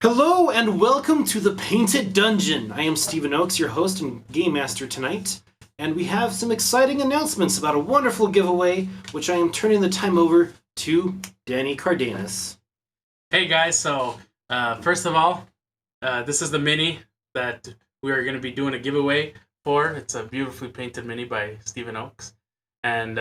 Hello and welcome to the Painted Dungeon. I am Stephen Oakes, your host and game master tonight, and we have some exciting announcements about a wonderful giveaway, which I am turning the time over to Danny Cardenas. Hey guys, so first of all, this is the mini that we are going to be doing a giveaway for. It's a beautifully painted mini by Stephen Oakes. And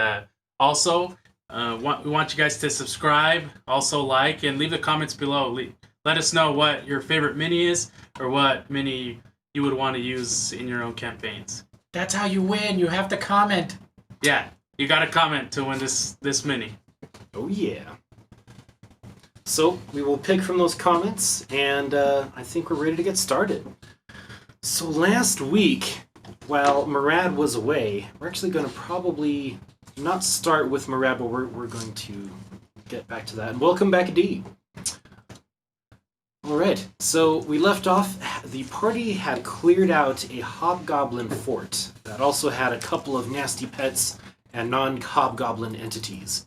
also, we want you guys to subscribe, also like, and leave the comments below. Let us know what your favorite mini is, or what mini you would want to use in your own campaigns. That's how you win. You have to comment. Yeah, you got to comment to win this mini. Oh yeah. So, we will pick from those comments, and I think we're ready to get started. So last week, while Murad was away, we're actually going to probably not start with Murad, but we're going to get back to that. And welcome back, Dee. Alright, so we left off, the party had cleared out a hobgoblin fort that also had a couple of nasty pets and non-hobgoblin entities.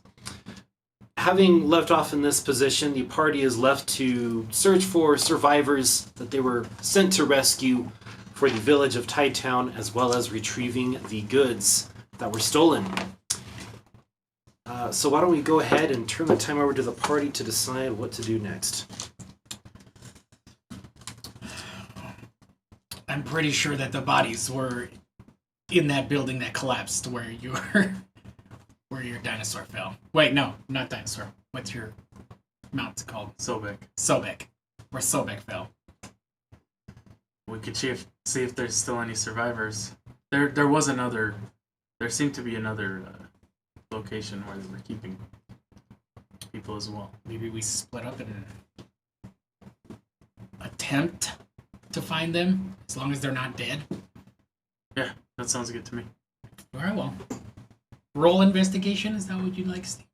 Having left off in this position, the party is left to search for survivors that they were sent to rescue for the village of Tidetown, as well as retrieving the goods that were stolen. So why don't we go ahead and turn the time over to the party to decide what to do next. I'm pretty sure that the bodies were in that building that collapsed where where your dinosaur fell. Wait, no, not dinosaur. What's your mount called? Sobek. Sobek. Where Sobek fell. We could see if there's still any survivors. There seemed to be another location where they were keeping people as well. Maybe we split up and attempt to find them, as long as they're not dead. Yeah, that sounds good to me. Very well. Roll investigation, is that what you'd like, Steve?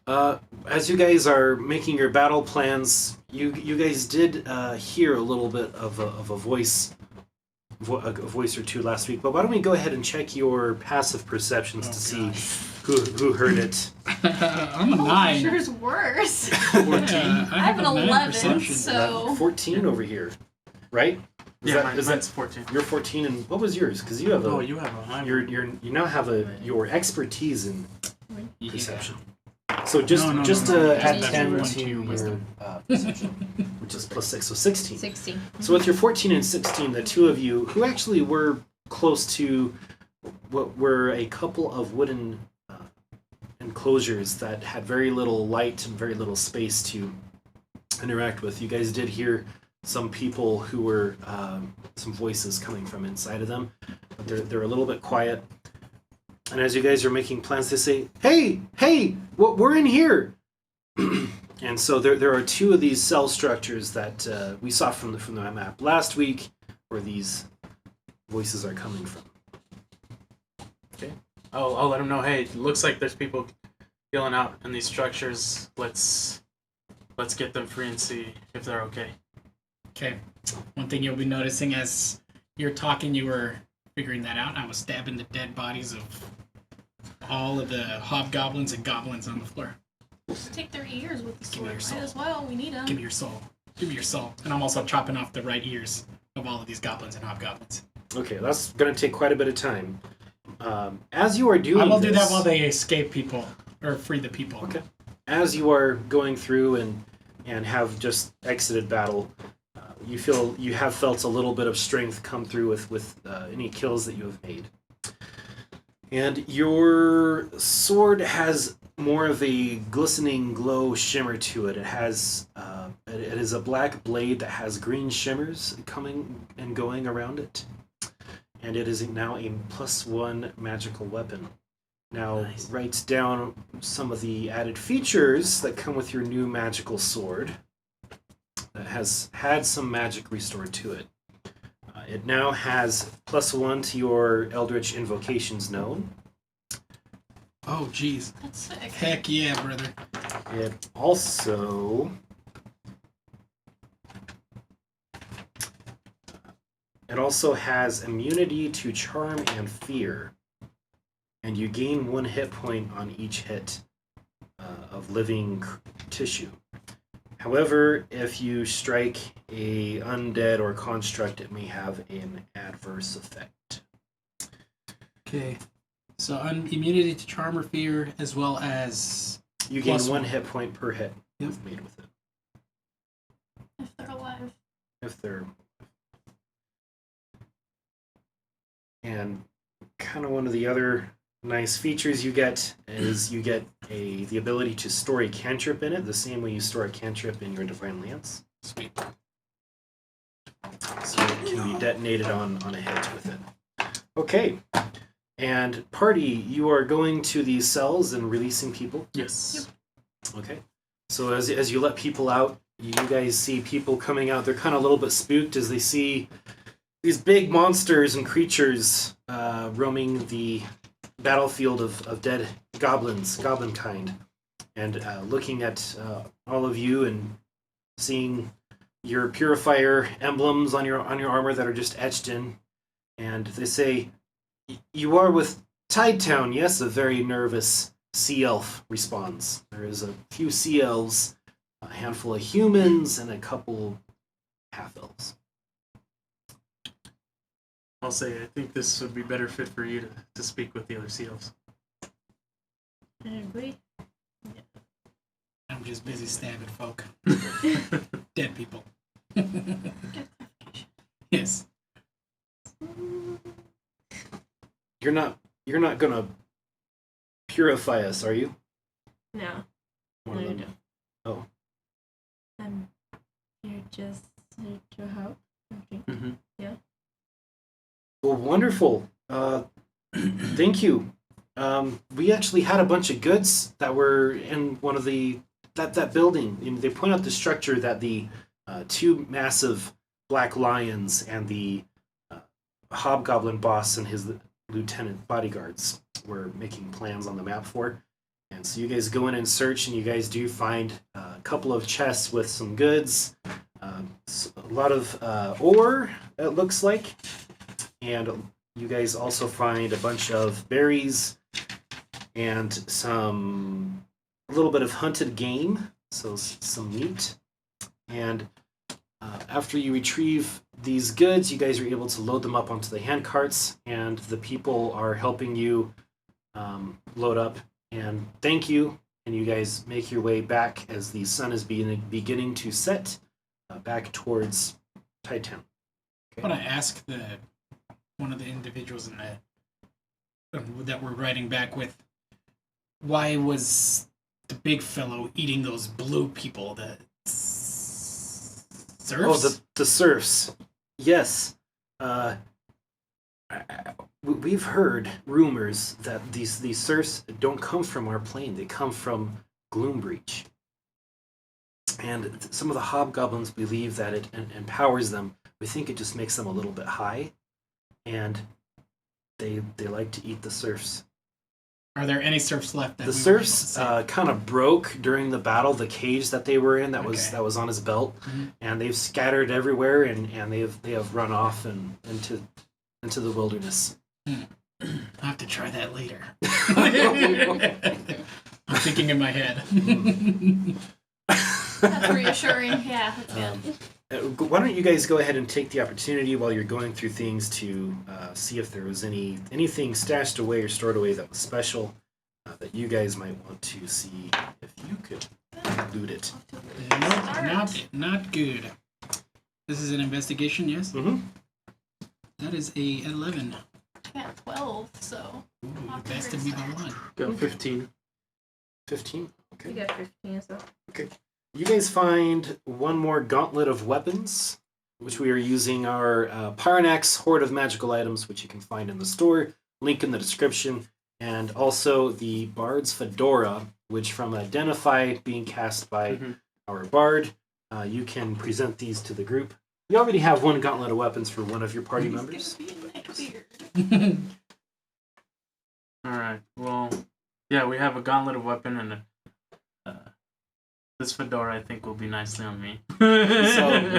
As you guys are making your battle plans, you guys did hear a little bit of a voice or two last week, but why don't we go ahead and check your passive perceptions to see who heard it. I'm a 9. Sure is worse. 14? I have an 11, perception. so... 14 over here, right? Mine's 14. You're 14, and what was yours? Because you have a... Oh, you have a high one. You now have your expertise in perception. Yeah. So just No. add Just 10 one to to your your wisdom. perception, which is plus 6, so 16. 60. So with your 14 and 16, the two of you, who actually were close to what were a couple of wooden enclosures that had very little light and very little space to interact with, you guys did hear some people who were, some voices coming from inside of them, but they're a little bit quiet. And as you guys are making plans, they say, hey, we're in here. And so there are two of these cell structures that we saw from the map last week, where these voices are coming from. Okay. I'll let them know. Hey, it looks like there's people yelling out in these structures. Let's get them free and see if they're okay. Okay. One thing you'll be noticing as you're talking, you were figuring that out. I was stabbing the dead bodies of all of the hobgoblins and goblins on the floor. Just take their ears with the Give me sword. your soul. Might as well. We need them. Give me your soul. Give me your soul. And I'm also chopping off the right ears of all of these goblins and hobgoblins. Okay, that's going to take quite a bit of time. As you are doing I will this, do that while they escape people, or free the people. Okay. As you are going through and have just exited battle, you have felt a little bit of strength come through with any kills that you have made. And your sword has more of a glistening glow shimmer to it. It has it is a black blade that has green shimmers coming and going around it. And it is now a +1 magical weapon. Now, Nice. writes down some of the added features that come with your new magical sword that has had some magic restored to it. It now has +1 to your Eldritch Invocations known. Oh, jeez. That's sick. Heck yeah, brother. It also... It also has immunity to charm and fear. And you gain 1 hit point on each hit of living tissue. However, if you strike a undead or construct, it may have an adverse effect. Okay. So immunity to charm or fear, as well as You gain Plus one one. hit point per hit Yep. made with it. If they're alive. If they're... And kind of one of the other nice features you get is you get the ability to store a cantrip in it, the same way you store a cantrip in your Divine Lance. sweet. So it can be detonated on a hit with it. Okay. And party, you are going to these cells and releasing people. Yes. Okay. So as you let people out, you guys see people coming out. They're kind of a little bit spooked as they see these big monsters and creatures roaming the battlefield of dead goblins, goblin kind, and looking at all of you and seeing your purifier emblems on your armor that are just etched in. And they say, "You are with Tidetown, yes?" A very nervous sea elf responds. There is a few sea elves, a handful of humans, and a couple half elves. I'll say I think this would be better fit for you to speak with the other seals. I agree. I'm just busy stabbing folk. Dead people. Yes. You're not gonna purify us, are you? No, One of No, you them. Oh, you're just here to help. Okay. Mm-hmm. well, wonderful. Thank you. We actually had a bunch of goods that were in one of that building. And they point out the structure that the two massive black lions and the hobgoblin boss and his lieutenant bodyguards were making plans on the map for. And so you guys go in and search, and you guys do find a couple of chests with some goods, a lot of ore, it looks like, and you guys also find a bunch of berries and a little bit of hunted game, so some meat. And after you retrieve these goods, you guys are able to load them up onto the hand carts, and the people are helping you load up. And thank you, and you guys make your way back as the sun is beginning to set back towards Tidetown. I want to ask one of the individuals in that we're riding back with, why was the big fellow eating those blue people? The serfs? Oh, the serfs. Yes. We've heard rumors that these serfs don't come from our plane. They come from Gloombreach. And some of the hobgoblins believe that it empowers them. We think it just makes them a little bit high. And they like to eat the serfs. Are there any serfs left? The serfs kind of broke during the battle, the cage that they were in that was on his belt, and they've scattered everywhere, and they have run off and into the wilderness. I'll have to try that later. I'm thinking in my head. That's reassuring. Yeah, that's good. Why don't you guys go ahead and take the opportunity while you're going through things to see if there was anything stashed away or stored away that was special that you guys might want to see if you could loot it. Nope, not good. This is an investigation, yes? Mm-hmm. That is a 11. I got 12, so. Ooh, you bested me by one. Got 15. 15? Okay. You got 15 so. You guys find one more gauntlet of weapons, which we are using our Paranax Hoard of Magical Items, which you can find in the store, link in the description, and also the Bard's Fedora, which from Identify being cast by our Bard, you can present these to the group. You already have one gauntlet of weapons for one of your party members. It's gonna be a neck beard. Alright, well, yeah, we have a gauntlet of weapon and this fedora I think will be nicely on me.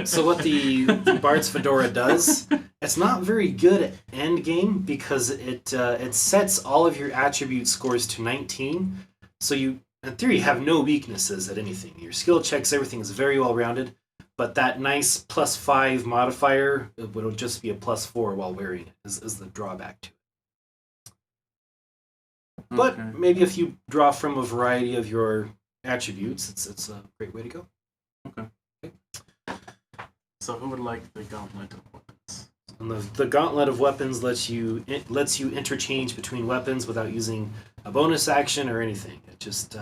So what the Bard's Fedora does, it's not very good at end game because it sets all of your attribute scores to 19. So you in theory, have no weaknesses at anything. Your skill checks, everything is very well rounded, but that nice +5 modifier would just be a +4 while wearing it, is the drawback to it. But Okay. maybe if you draw from a variety of your attributes, it's a great way to go. So who would like the gauntlet of weapons? And the gauntlet of weapons lets you interchange between weapons without using a bonus action or anything. It just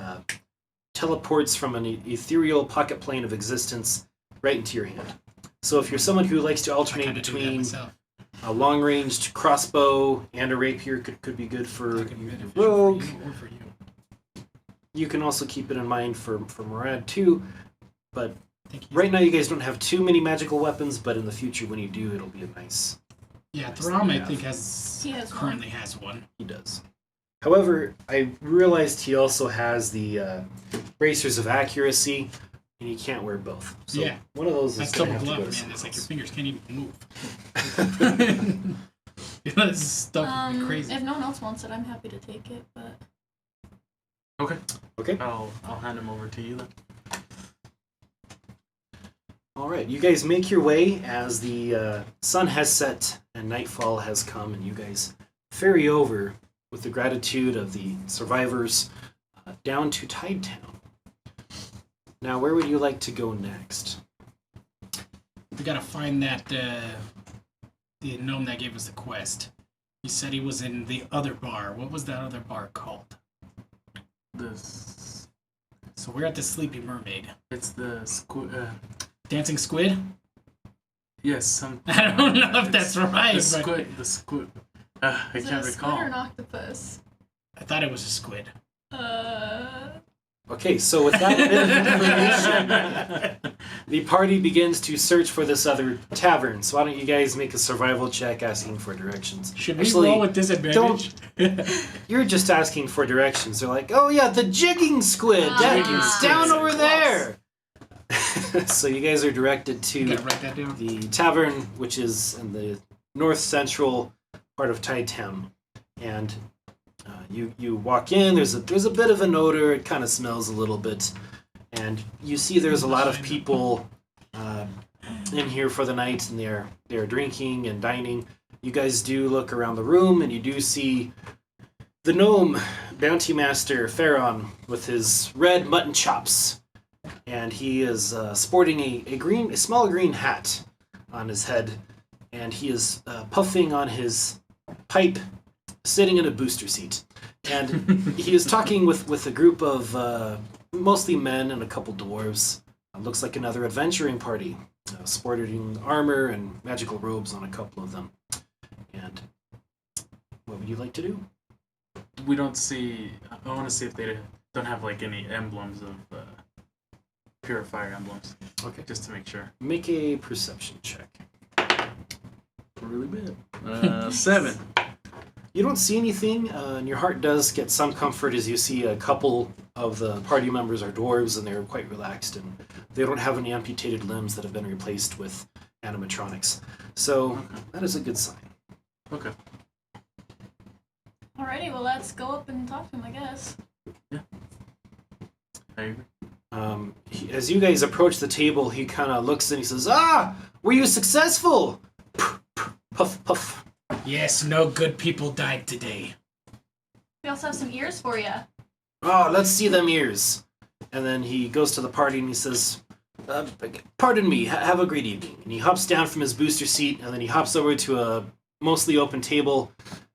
teleports from an ethereal pocket plane of existence right into your hand. So if you're someone who likes to I alternate kinda do that between myself. a long-ranged crossbow and a rapier, could be good for That could be beneficial rogue. for you or for you. You can also keep it in mind for Murad too. But I think he's- right now you guys don't have too many magical weapons, but in the future when you do, it'll be a nice. Yeah, nice Throm, thing I to think, have. He has one. currently has one. He does. However, I realized he also has the bracers of accuracy, and he can't wear both. So Yeah. one of those That's is going double to have to go glove, to man. It's like your someone fingers can't even move. This stuff would be crazy. If no one else wants it, I'm happy to take it. But Okay. Okay. I'll hand him over to you then. All right, you guys make your way as the sun has set and nightfall has come, and you guys ferry over with the gratitude of the survivors down to Tide Town. Now, where would you like to go next? We gotta find that the gnome that gave us the quest. He said he was in the other bar. What was that other bar called? This. So we're at the Sleepy Mermaid. It's the squid. Dancing Squid? Yes, some. I don't know if that's right, The but squid. The squid. I is it can't a recall. squid or an octopus? I thought it was a squid. Okay, so with that bit of information, the party begins to search for this other tavern. So why don't you guys make a survival check asking for directions? Should we Actually, roll with disadvantage? You're just asking for directions. They're like, oh yeah, the jigging squid. Ah. Down over Close. there. So you guys are directed You to gotta write that down. the tavern, which is in the north central part of Tide Town. And you walk in. There's a bit of an odor. It kind of smells a little bit, and you see there's a lot of people in here for the night, and they're drinking and dining. You guys do look around the room, and you do see the gnome bounty master Pharaon with his red mutton chops, and he is sporting a small green hat on his head, and he is puffing on his pipe, sitting in a booster seat. And he is talking with a group of mostly men and a couple dwarves. Looks like another adventuring party, sporting armor and magical robes on a couple of them. And what would you like to do? We don't see. I want to see if they don't have like any emblems of purifier emblems, Okay. just to make sure. Make a perception check. Really bad. 7. You don't see anything, and your heart does get some comfort as you see a couple of the party members are dwarves, and they're quite relaxed, and they don't have any amputated limbs that have been replaced with animatronics. So that is a good sign. Okay. Alrighty, well let's go up and talk to him, I guess. I agree. As you guys approach the table, he kind of looks and he says, "Ah, were you successful?" Puff, puff. Yes, no good people died today. We also have some ears for you. Oh, let's see them ears. And then he goes to the party and he says, pardon me, have a great evening. And he hops down from his booster seat, and then he hops over to a mostly open table.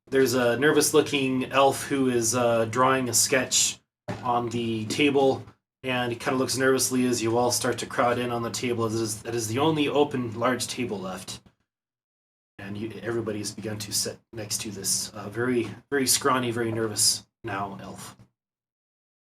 There's a nervous-looking elf who is drawing a sketch on the table, and he kind of looks nervously as you all start to crowd in on the table. That is the only open large table left. And everybody's begun to sit next to this very, very scrawny, very nervous now elf.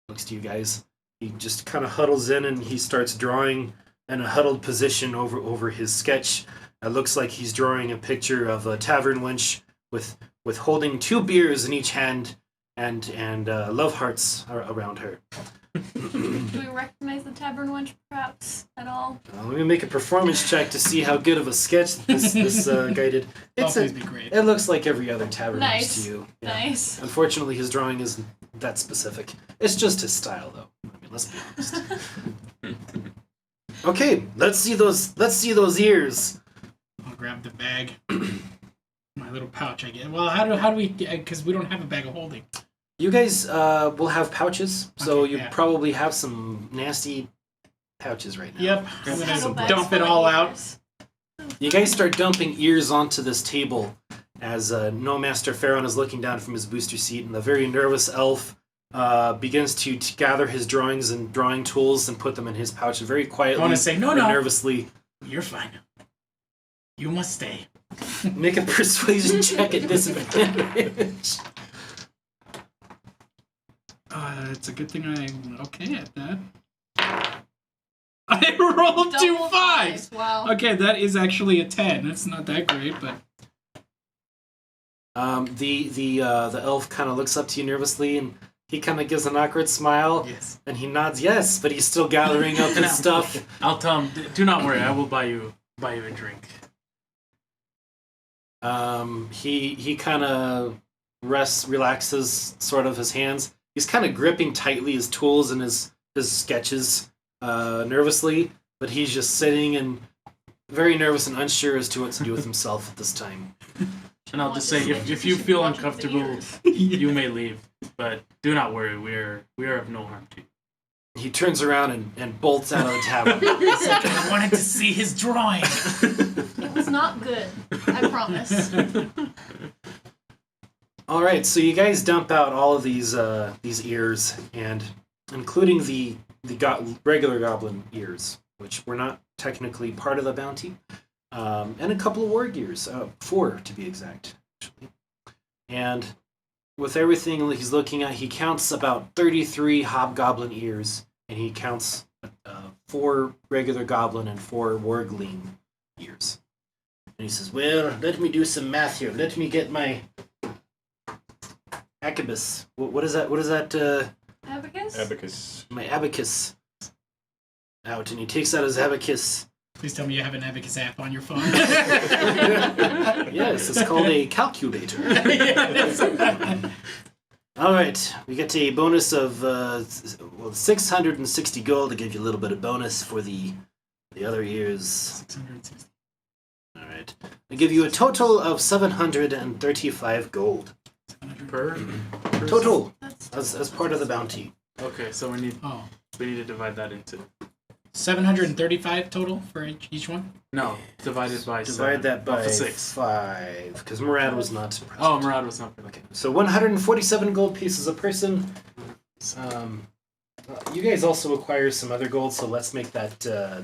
Looks to you guys. He just kind of huddles in and he starts drawing in a huddled position over his sketch. It looks like he's drawing a picture of a tavern wench with holding 2 beers in each hand and love hearts around her. Do we recognize the tavern wench, perhaps, at all? Let me make a performance check to see how good of a sketch this guy did. That'll always be great. It looks like every other tavern Nice. to you. Yeah. Nice. Unfortunately, his drawing is that specific. It's just his style, though. I mean, let's be honest. Okay, let's see those ears. I'll grab the bag. My little pouch I get. Well, how do we... Because we don't have a bag of holding. You guys will have pouches, so Okay, you yeah. probably have some nasty pouches right now. Yep. I'm Saddlebags gonna dump it full of all out. ears. You guys start dumping ears onto this table as No Master Pharaoh is looking down from his booster seat, and the very nervous elf begins to gather his drawings and drawing tools and put them in his pouch very quietly I want to say, no, and no. nervously. You're fine. You must stay. Make a persuasion check at disadvantage. It's a good thing I'm okay at that. I rolled two Double fives. Wow. Okay, that is actually a 10. That's not that great, but The elf kind of looks up to you nervously, and he kind of gives an awkward smile, yes. and he nods yes, but he's still gathering up his stuff. I'll tell him. Do not worry. I will buy you a drink. He kind of relaxes sort of his hands. He's kind of gripping tightly his tools and his sketches nervously, but he's just sitting and very nervous and unsure as to what to do with himself at this time. And I'll just say, if you feel uncomfortable, you may leave. But do not worry. We are of no harm to you. He turns around and bolts out of the tavern. I wanted to see his drawing. It was not good. I promise. All right, so you guys dump out all of these ears, and including the regular goblin ears, which were not technically part of the bounty, and a couple of warg ears, 4 to be exact, actually. And with everything he's looking at, he counts about 33 hobgoblin ears, and he counts 4 regular goblin and 4 wargling ears. And he says, "Well, let me do some math here. Let me get my abacus. What is that? What is that? Abacus? Abacus. My abacus out," and he takes out his abacus. Please tell me you have an Abacus app on your phone. Yes, it's called a calculator. All right, we get a bonus of 660 gold to give you a little bit of bonus for the other ears. 660. All right, I give you a total of 735 gold Per total That's as part of the bounty. Okay, so we need Oh, to divide that into 735 total for each one? no divided by Divide 7. that by Off of 6. 5, because Murad was not present. Oh, Murad was not. Okay, so 147 gold pieces a person. You guys also acquire some other gold, so let's make that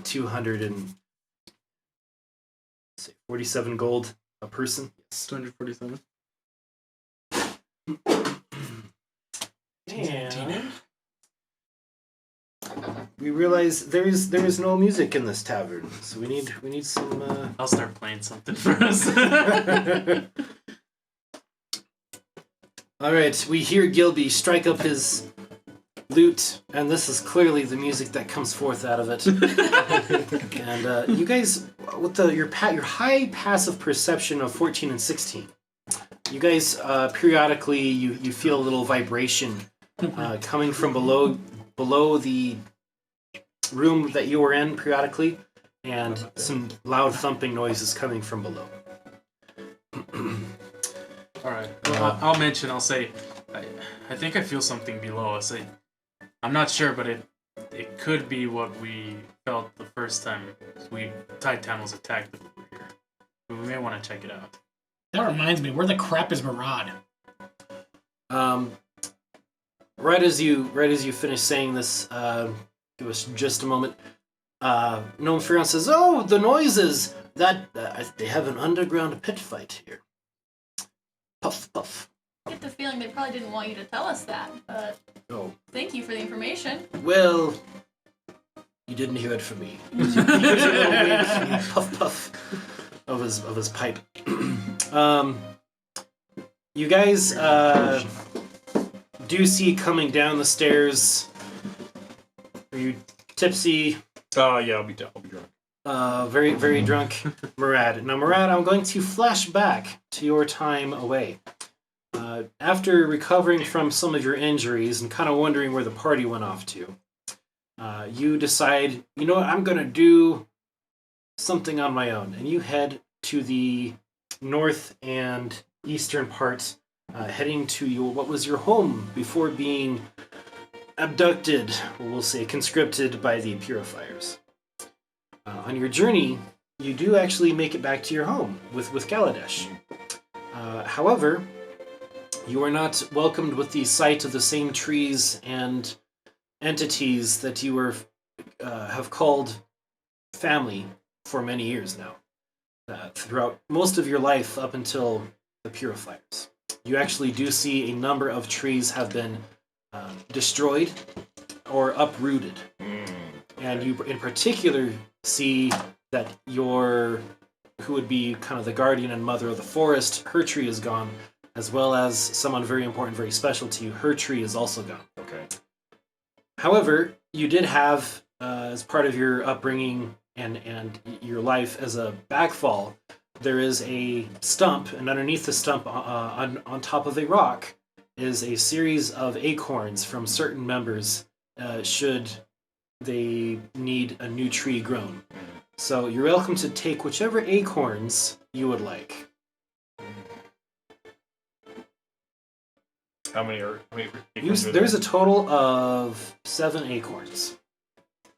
247 gold a person. Yes. 247. And we realize there is no music in this tavern, so we need some. I'll start playing something for us. All right, we hear Gilby strike up his lute, and this is clearly the music that comes forth out of it. And you guys, with your high passive perception of 14 and 16, you guys periodically you feel a little vibration coming from below the room that you were in periodically, and some loud thumping noises coming from below. All right. Well, I'll mention. I'll say, I think I feel something below us. I'm not sure, but it could be what we felt the first time Titan was attacked over here. We may want to check it out. That reminds me, where the crap is Murad? Right as you finish saying this, give us just a moment. Gnome Furion says, "Oh, the noises! That they have an underground pit fight here." Puff, puff. I get the feeling they probably didn't want you to tell us that, but Oh, thank you for the information. well, you didn't hear it from me. Puff, puff of his pipe. You guys do see coming down the stairs. Are you tipsy? Yeah, I'll be drunk. Very, very drunk Murad. Now, Murad, I'm going to flash back to your time away. After recovering from some of your injuries and kind of wondering where the party went off to, you decide, you know what, I'm going to do something on my own. And you head to the north and eastern part, heading to what was your home before being abducted, or we'll say conscripted by the purifiers. On your journey, you do actually make it back to your home with Galadesh. However, you are not welcomed with the sight of the same trees and entities that you have called family for many years now. Throughout most of your life up until the purifiers. You actually do see a number of trees have been destroyed or uprooted. And you in particular see that who would be kind of the guardian and mother of the forest, her tree is gone, as well as someone very important, very special to you, her tree is also gone. Okay. However, you did have, as part of your upbringing and your life as a backfall, there is a stump, and underneath the stump, on top of a rock, is a series of acorns from certain members, should they need a new tree grown. So you're welcome to take whichever acorns you would like. How many acorns are There's a total of 7 acorns.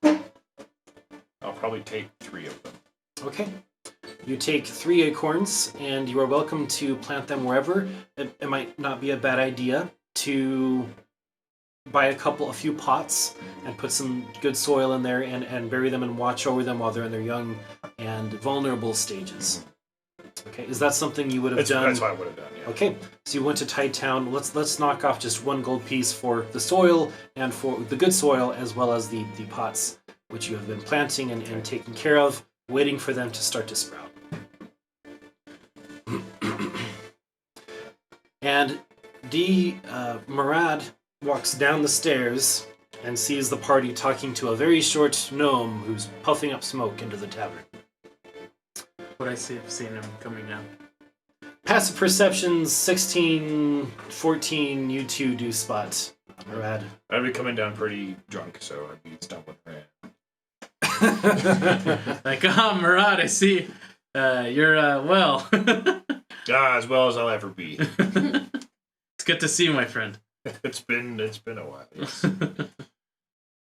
I'll probably take 3 of them. Okay. You take 3 acorns, and you are welcome to plant them wherever. It might not be a bad idea to buy a few pots and put some good soil in there and bury them and watch over them while they're in their young and vulnerable stages. Okay, is that something you would have done? That's what I would have done, yeah. Okay, so you went to Tide Town. Let's knock off just 1 gold piece for the soil and for the good soil, as well as the pots which you have been planting and taking care of, waiting for them to start to sprout. And Murad walks down the stairs and sees the party talking to a very short gnome who's puffing up smoke into the tavern. Would I see have seen him coming down? Passive perceptions 16, 14, you two do spot Murad. I'd be coming down pretty drunk, so I'd be stumbling around. Like, Murad, I see. You're, well. As well as I'll ever be. It's good to see you, my friend. It's been a while. Yes.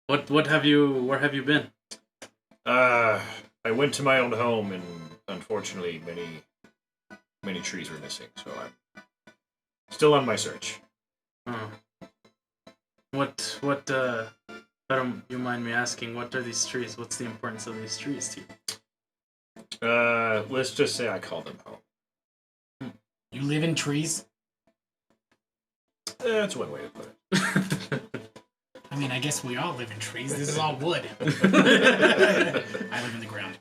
Where have you been? I went to my old home, and unfortunately, many trees were missing. So I'm still on my search. Oh. What? I don't. You mind me asking? What are these trees? What's the importance of these trees to you? Let's just say I call them home. You live in trees? That's one way to put it. I mean, I guess we all live in trees. This is all wood. I live in the ground.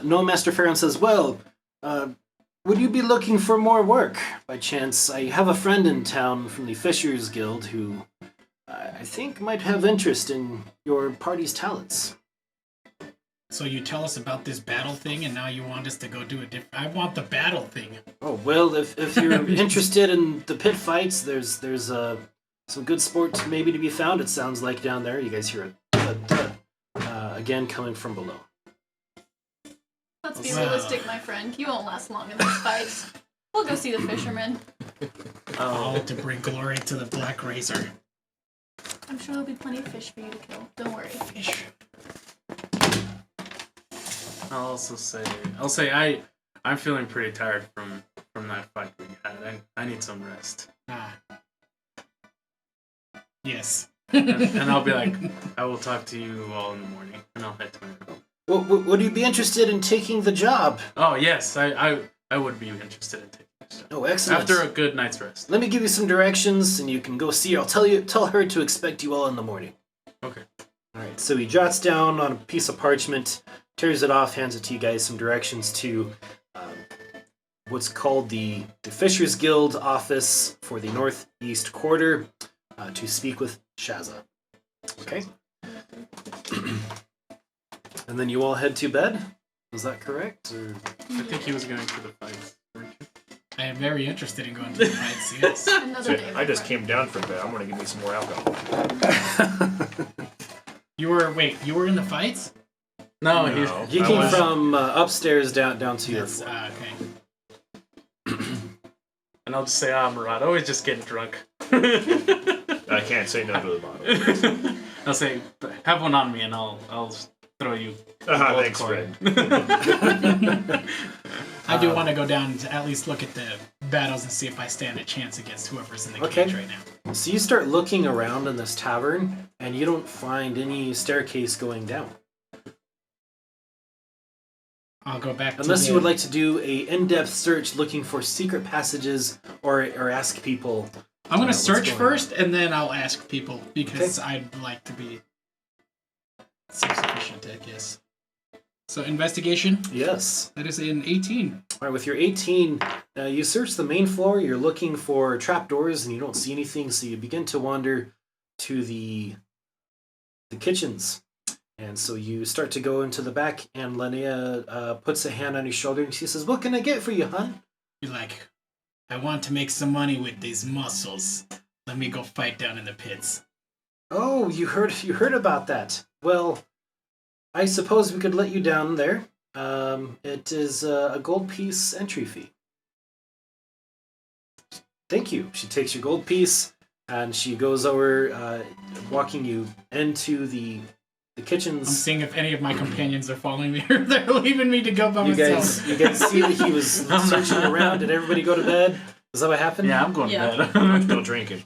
No, Master Farron says, well, would you be looking for more work? By chance, I have a friend in town from the Fishers Guild who I think might have interest in your party's talents. So you tell us about this battle thing, and now you want us to go do a different... I want the battle thing. Oh, well, if you're interested in the pit fights, there's some good sport maybe to be found, it sounds like, down there. You guys hear it again coming from below. Let's be realistic, my friend. You won't last long in this fight. We'll go see the fishermen. All to bring glory to the Black Razor. I'm sure there'll be plenty of fish for you to kill. Don't worry. Fish. I'll say I'm feeling pretty tired from that fight we had. I need some rest. Yes. and I'll be like, I will talk to you all in the morning, and I'll head to my room. Well, would you be interested in taking the job? Oh yes, I would be interested in taking this job. Oh, excellent. After a good night's rest. Let me give you some directions, and you can go see her. Tell her to expect you all in the morning. Okay. All right. So he jots down on a piece of parchment, tears it off, hands it to you guys. Some directions to what's called the Fishers Guild office for the Northeast Quarter to speak with Shaza. Okay. And then you all head to bed? Was that correct? Or... I think he was going to the fights. weren't you? I am very interested in going to the fights. Yes. Another So day. I just came down from bed. I'm gonna give me some more alcohol. You were in the fights? No, No. he's. You I came was- from upstairs down to your That's, floor. okay. And I'll just say, Murad, always just getting drunk. I can't say no to the bottle. I'll say, have one on me, and I'll throw you. Thanks, coin. Fred. I do want to go down to at least look at the battles and see if I stand a chance against whoever's in the Okay. cage right now. So you start looking around in this tavern, and you don't find any staircase going down. I'll go back to Unless you the- would like to do a in-depth search looking for secret passages or ask people. I'm going to what's search going first, and then I'll ask people, because I'd like to be self-sufficient, I guess. So, investigation, Yes. that is an 18. All right, with your 18, you search the main floor. You're looking for trapdoors, and you don't see anything. So you begin to wander to the kitchens, and so you start to go into the back. And Linnea puts a hand on your shoulder, and she says, "What can I get for you, hon?" You're like, I want to make some money with these muscles. Let me go fight down in the pits. Oh, you heard about that. Well, I suppose we could let you down there. It is a gold piece entry fee. Thank you. She takes your gold piece and she goes over, walking you into the I'm kitchens. seeing if any of my companions are following me or they're leaving me to go by You myself. guys see that he was searching around. Did everybody go to bed? Is that what happened? Yeah, I'm going Yeah. to bed. I'm still drinking.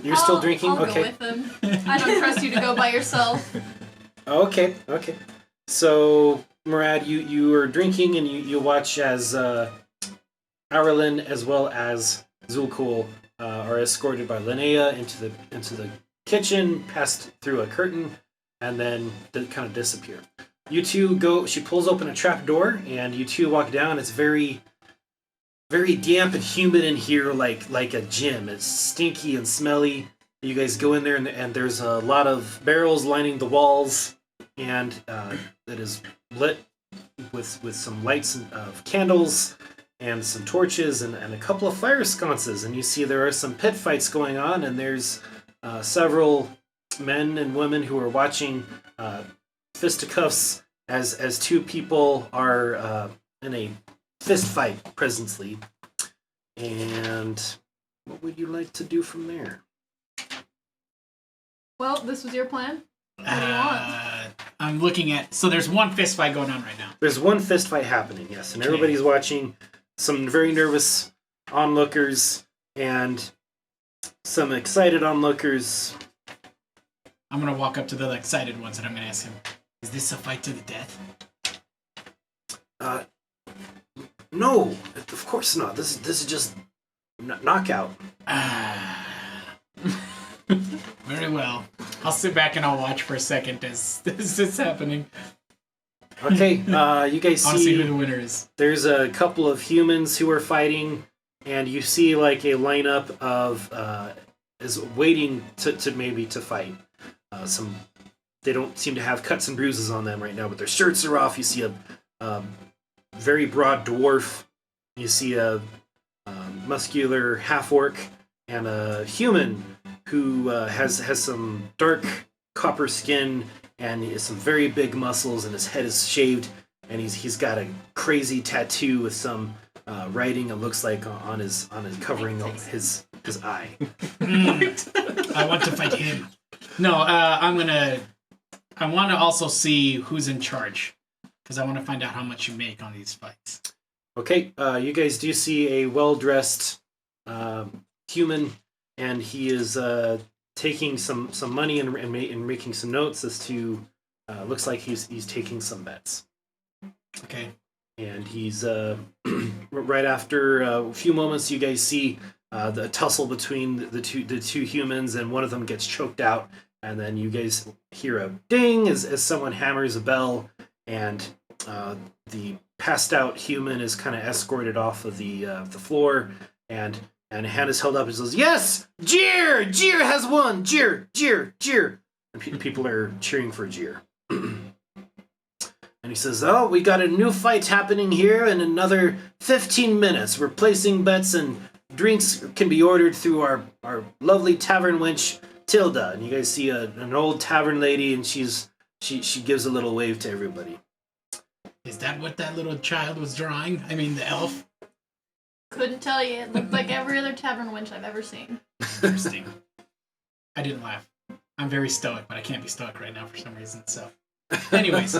You're still drinking? I'll Okay. go with him. I don't trust you to go by yourself. Okay. So, Murad, you are drinking and you watch as Arlen as well as Zulkul are escorted by Linnea into the kitchen, passed through a curtain, and then kind of disappear. You two go. She pulls open a trap door, and you two walk down. It's very, very damp and humid in here, like a gym. It's stinky and smelly. You guys go in there, and there's a lot of barrels lining the walls, and it is lit with some lights of candles and some torches and a couple of fire sconces. And you see there are some pit fights going on, and there's several men and women who are watching fisticuffs as two people are in a fist fight presently. And what would you like to do from there? Well, this was your plan. What do you want? I'm looking at. So there's one fist fight going on right now. There's one fist fight happening, yes, and Okay. everybody's watching. Some very nervous onlookers and some excited onlookers. I'm gonna walk up to the excited ones and I'm gonna ask him, "Is this a fight to the death?" No, of course not. This is just knockout. Very well. I'll sit back and I'll watch for a second as this is happening. Okay, you guys I want to see who see the winner is. there's a couple of humans who are fighting, and you see like a lineup of is waiting to maybe to fight. Some they don't seem to have cuts and bruises on them right now, but their shirts are off. You see a very broad dwarf. You see a muscular half orc and a human who has some dark copper skin and some very big muscles, and his head is shaved, and he's got a crazy tattoo with some writing. It looks like on his covering his eye. I want to fight him. No, I want to also see who's in charge, because I want to find out how much you make on these fights. Okay, you guys do see a well-dressed human, and he is taking some money and making some notes as to. Looks like he's taking some bets, Okay. and he's right after a few moments. You guys see the tussle between the two humans, and one of them gets choked out, and then you guys hear a ding as someone hammers a bell, and the passed out human is kind of escorted off of the floor, and a hand is held up and says, "Yes, Jeer! Jeer has won! Jeer! Jeer! Jeer!" And people are cheering for Jeer. And he says, "Oh, we got a new fight happening here in another 15 minutes. We're placing bets and drinks can be ordered through our lovely tavern wench, Tilda." And you guys see an old tavern lady, and she gives a little wave to everybody. Is that what that little child was drawing? I mean, the elf? Couldn't tell you. It looked like every other tavern wench I've ever seen. Interesting. I didn't laugh. I'm very stoic, but I can't be stoic right now for some reason, so. Anyways.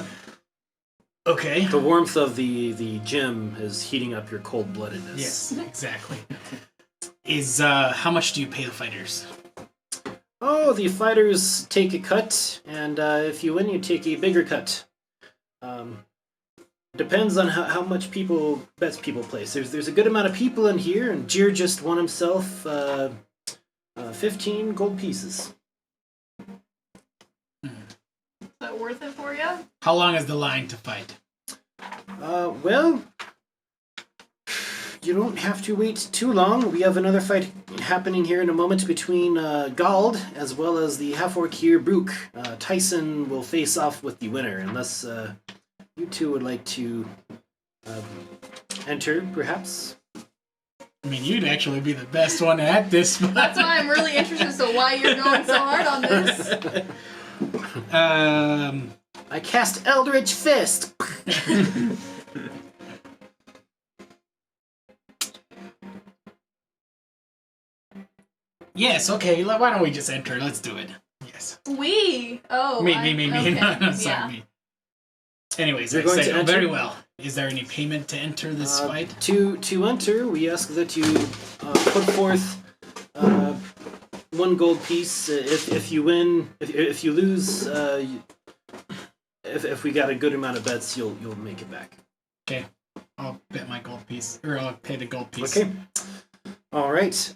Okay. The warmth of the gym is heating up your cold-bloodedness. Yes, exactly. How much do you pay the fighters? Oh, the fighters take a cut, and if you win, you take a bigger cut. Depends on how much bets people place. There's a good amount of people in here, and Jir just won himself 15 gold pieces. Is that worth it for you? How long is the line to fight? Well, you don't have to wait too long. We have another fight happening here in a moment between Gald as well as the half-orc here, Brook. Tyson will face off with the winner, unless you two would like to enter, perhaps. I mean, you'd actually be the best one at this. That's why I'm really interested. So why you're going so hard on this? I cast Eldritch Fist. Yes, okay, why don't we just enter? Let's do it. Yes. We? Oh. Me. Okay. No, sorry, Yeah. me. Anyways, You're I going say, to enter? very well. Is there any payment to enter this fight? To enter, we ask that you put forth 1 gold piece. If you win, if you lose, if we got a good amount of bets, you'll make it back. Okay, I'll bet my gold piece, or I'll pay the gold piece. Okay. All right.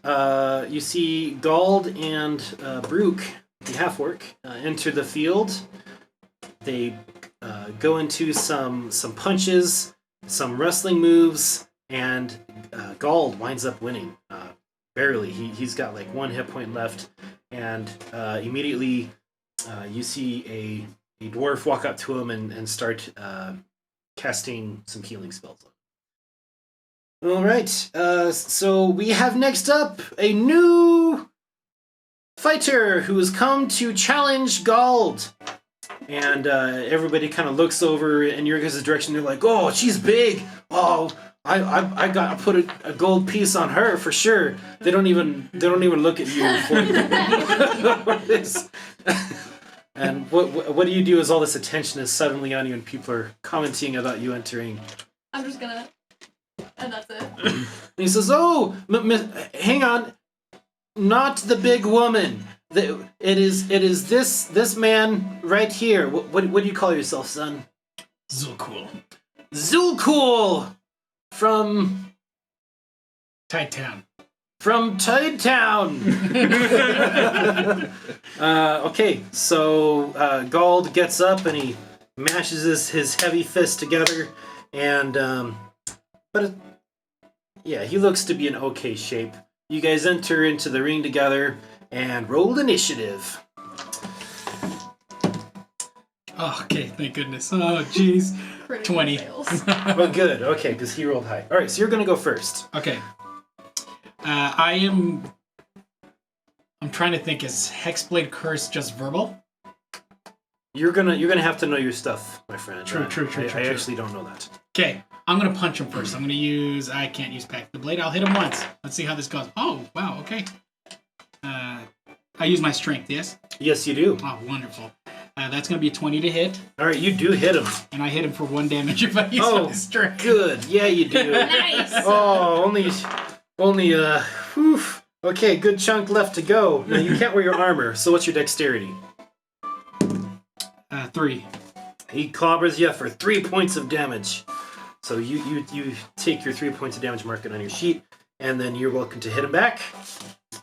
You see Gald and Brook, the half-orc, enter the field. They go into some punches, some wrestling moves, and Gald winds up winning. Barely. He's got like 1 hit point left, and immediately you see a dwarf walk up to him and start casting some healing spells on him. All right, so we have next up a new fighter who has come to challenge Gald. And everybody kind of looks over in your guys' direction. They're like, "Oh, she's big. Oh, I got to put a gold piece on her for sure." They don't even look at you for this. And what do you do as all this attention is suddenly on you and people are commenting about you entering? I'm just gonna. And that's it. And he says, "Oh, hang on, not the big woman. It is this man right here. What do you call yourself, son?" Zulcool. Zulcool from Tide Town. From Tide Town. Okay, so Gald gets up and he mashes his heavy fist together, and yeah, he looks to be in okay shape. You guys enter into the ring together and roll initiative. Oh, okay, thank goodness. Oh, jeez. Critical 20. fails. Oh, good. Okay, because he rolled high. All right, so you're gonna go first. Okay. I'm trying to think, is Hexblade Curse just verbal? You're gonna have to know your stuff, my friend. True. I actually don't know that. Okay, I'm gonna punch him first. I can't use Pack the Blade. I'll hit him once. Let's see how this goes. Oh, wow, okay. I use my strength, yes? Yes, you do. Oh, wonderful. That's gonna be a 20 to hit, All right, you do hit him. and I hit him for 1 damage if I use my strength. Good. Yeah, you do. Nice. Oh, only whew. Okay, good chunk left to go. Now you can't wear your armor, so what's your dexterity? 3. He clobbers you for 3 points of damage. So you take your 3 points of damage, mark it on your sheet, and then you're welcome to hit him back.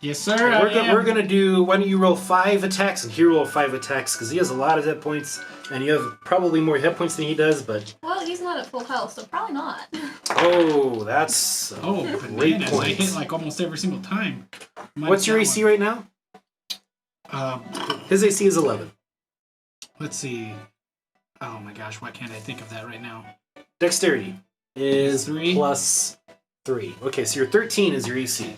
Yes, sir. We're gonna do. Why don't you roll 5 attacks and he roll 5 attacks because he has a lot of hit points and you have probably more hit points than he does. But Well, he's not at full health, so probably not. oh, that's a great bananas. I point. hit like almost every single time. What's your AC right now? right? His AC is 11. Let's see. Oh my gosh, why can't I think of that right now? Dexterity is 3. plus 3. Okay, so your 13 is your AC.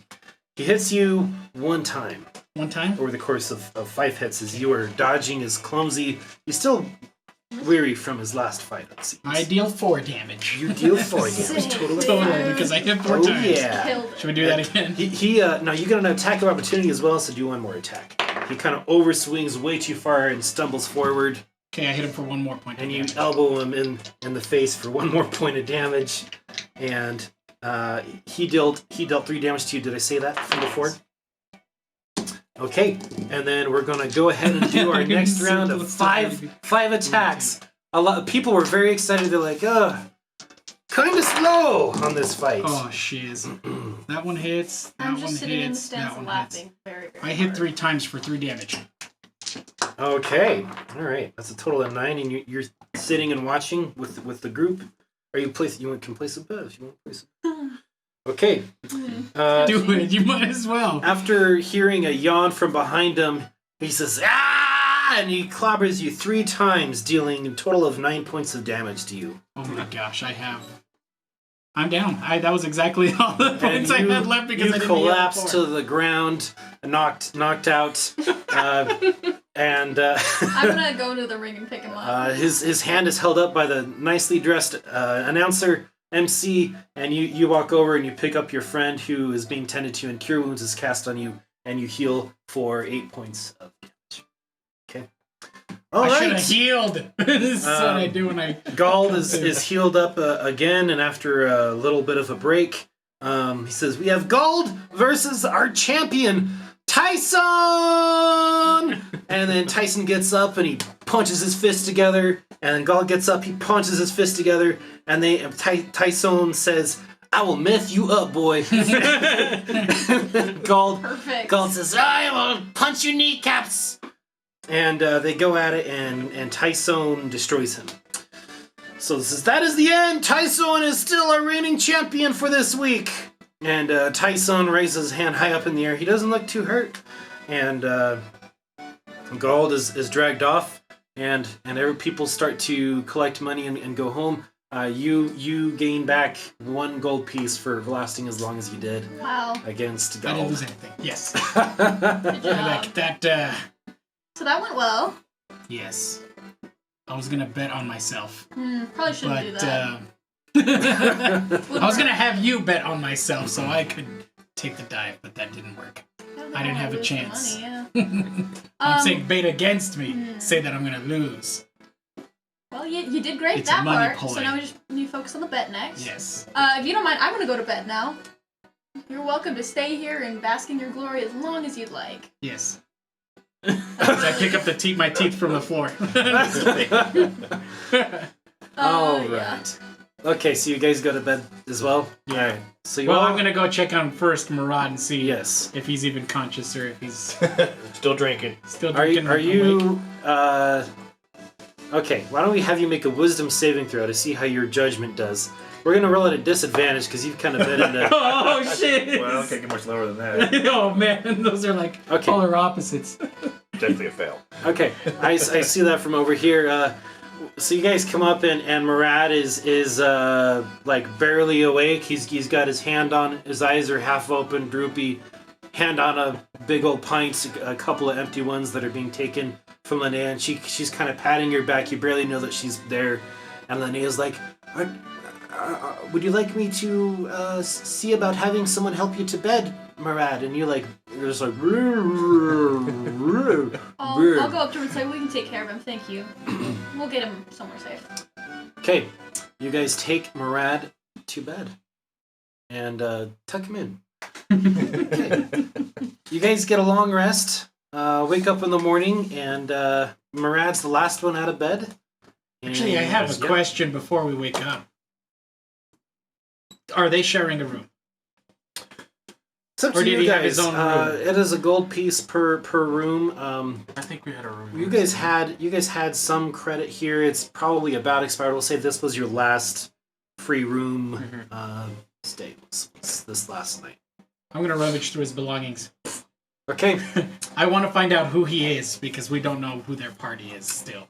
He hits you one time One time? over the course of 5 hits as you are dodging his clumsy. He's still weary from his last fight, it seems. I deal 4 damage. You deal 4 damage, Sick. totally. Totally, because I hit 4 Oh, times. yeah. Killed it. Should we do that again? Now you get an attack of opportunity as well, so do one more attack. He kind of overswings way too far and stumbles forward, Okay, I hit him for 1 more point. and of you damage. elbow him in the face for 1 more point of damage. And he dealt 3 damage to you. Did I say that from before? Okay, and then we're gonna go ahead and do our next round of five attacks. A lot of people were very excited. They're like, kind of slow on this fight. Oh, shiz. That one hits. That I'm one just sitting in the hits. stands That one laughing hits. very, very I hit hard. 3 times for 3 damage. Okay, all right. That's a total of 9, and you're sitting and watching with the group. Are you place? You can place a bet if you want to place it. Okay. Do it. You might as well. After hearing a yawn from behind him, he says, "Ah!" and he clobbers you 3 times, dealing a total of 9 points of damage to you. Oh my gosh, I'm down. That was exactly all the points I had left because you I didn't collapse heal to the ground, knocked out, and I'm gonna go to the ring and pick him up. his hand is held up by the nicely dressed announcer MC, and you walk over and you pick up your friend who is being tended to, and Cure Wounds is cast on you, and you heal for 8 points of damage. Okay. All I right. should have healed. This is what I do when I. Gald is healed up again, and after a little bit of a break, he says, "We have Gald versus our champion, Tyson!" And then Tyson gets up and he punches his fists together, and then Gald gets up, he punches his fists together, and Tyson says, "I will meth you up, boy." Perfect. Gald says, "I will punch your kneecaps." And they go at it, and Tyson destroys him. So this that is the end. Tyson is still our reigning champion for this week. And Tyson raises his hand high up in the air. He doesn't look too hurt. And Gald is dragged off, and people start to collect money and go home. You gain back 1 gold piece for lasting as long as you did Wow. against I didn't Gald. lose anything. Yes. Good job. That. So that went well. Yes. I was gonna bet on myself, Probably shouldn't do but that. I was gonna have you bet on myself so I could take the dive, but that didn't work. I didn't have a lose the chance. money, yeah. I'm saying bet against me. Say that I'm gonna lose. Well, you did great It's a that money part. So ploy. now we just need to focus on the bet next. Yes. If you don't mind, I'm gonna go to bed now. You're welcome to stay here and bask in your glory as long as you'd like. Yes. As I pick up my teeth from the floor. All Yeah. right. Okay, so you guys go to bed as well? Yeah. All right. So you Well, all... I'm gonna go check on first Murad and see Yes. if he's even conscious or if he's Still drinking. still Are drinking. you... awake. Okay, why don't we have you make a wisdom saving throw to see how your judgment does? We're going to roll at a disadvantage because you've kind of been into... Oh shit! Well, I can't get much lower than that. Oh man, those are like Okay. polar opposites. Definitely a fail. Okay, I see that from over here. So you guys come up and Murad is like barely awake. He's got his hand on, his eyes are half open, droopy, hand on a big old pint, a couple of empty ones that are being taken from Linnea, and she's kind of patting your back. You barely know that she's there, and Linnea's like, would you like me to see about having someone help you to bed, Murad? And you're just like, I'll go up to him and say, we can take care of him, thank you. We'll get him somewhere safe. Okay, you guys take Murad to bed and tuck him in. Okay. You guys get a long rest, wake up in the morning, and Murad's the last one out of bed. Actually, I have a Yep. question before we wake up. Are they sharing a room? It's up Or to did you he guys. have his own room? It is a gold piece per room. I think we had a room. You guys had some credit here. It's probably about expired. We'll say this was your last free room stay. Was this last night? I'm gonna rummage through his belongings. Okay. I want to find out who he is because we don't know who their party is still.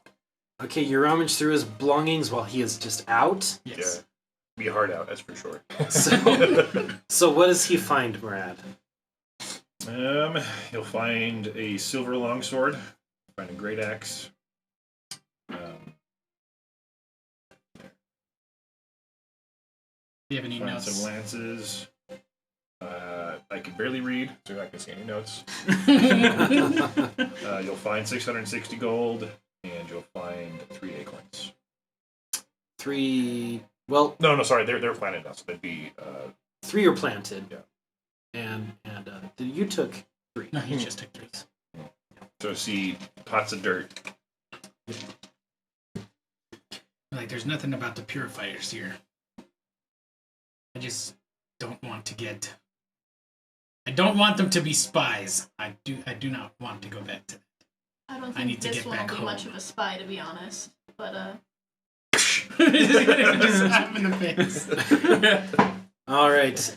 Okay, you rummage through his belongings while he is just out. Yes. Be hard out, that's for sure. So what does he find, Murad? You'll find a silver longsword, find a great axe. Do you have any Find notes? some lances. I can barely read, so I can see any notes. You'll find 660 gold, and you'll find 3 acorns. 3. Well, No, sorry, they're planted now, so that'd be 3 are planted. Yeah. And you took 3. No, he just took 3. so see pots of dirt. Like, there's nothing about the purifiers here. I just don't want to get. I don't want them to be spies. I do not want to go back to that. I don't I need think to this get one will back be much home. of a spy, to be honest. But Just slap in the face. All right.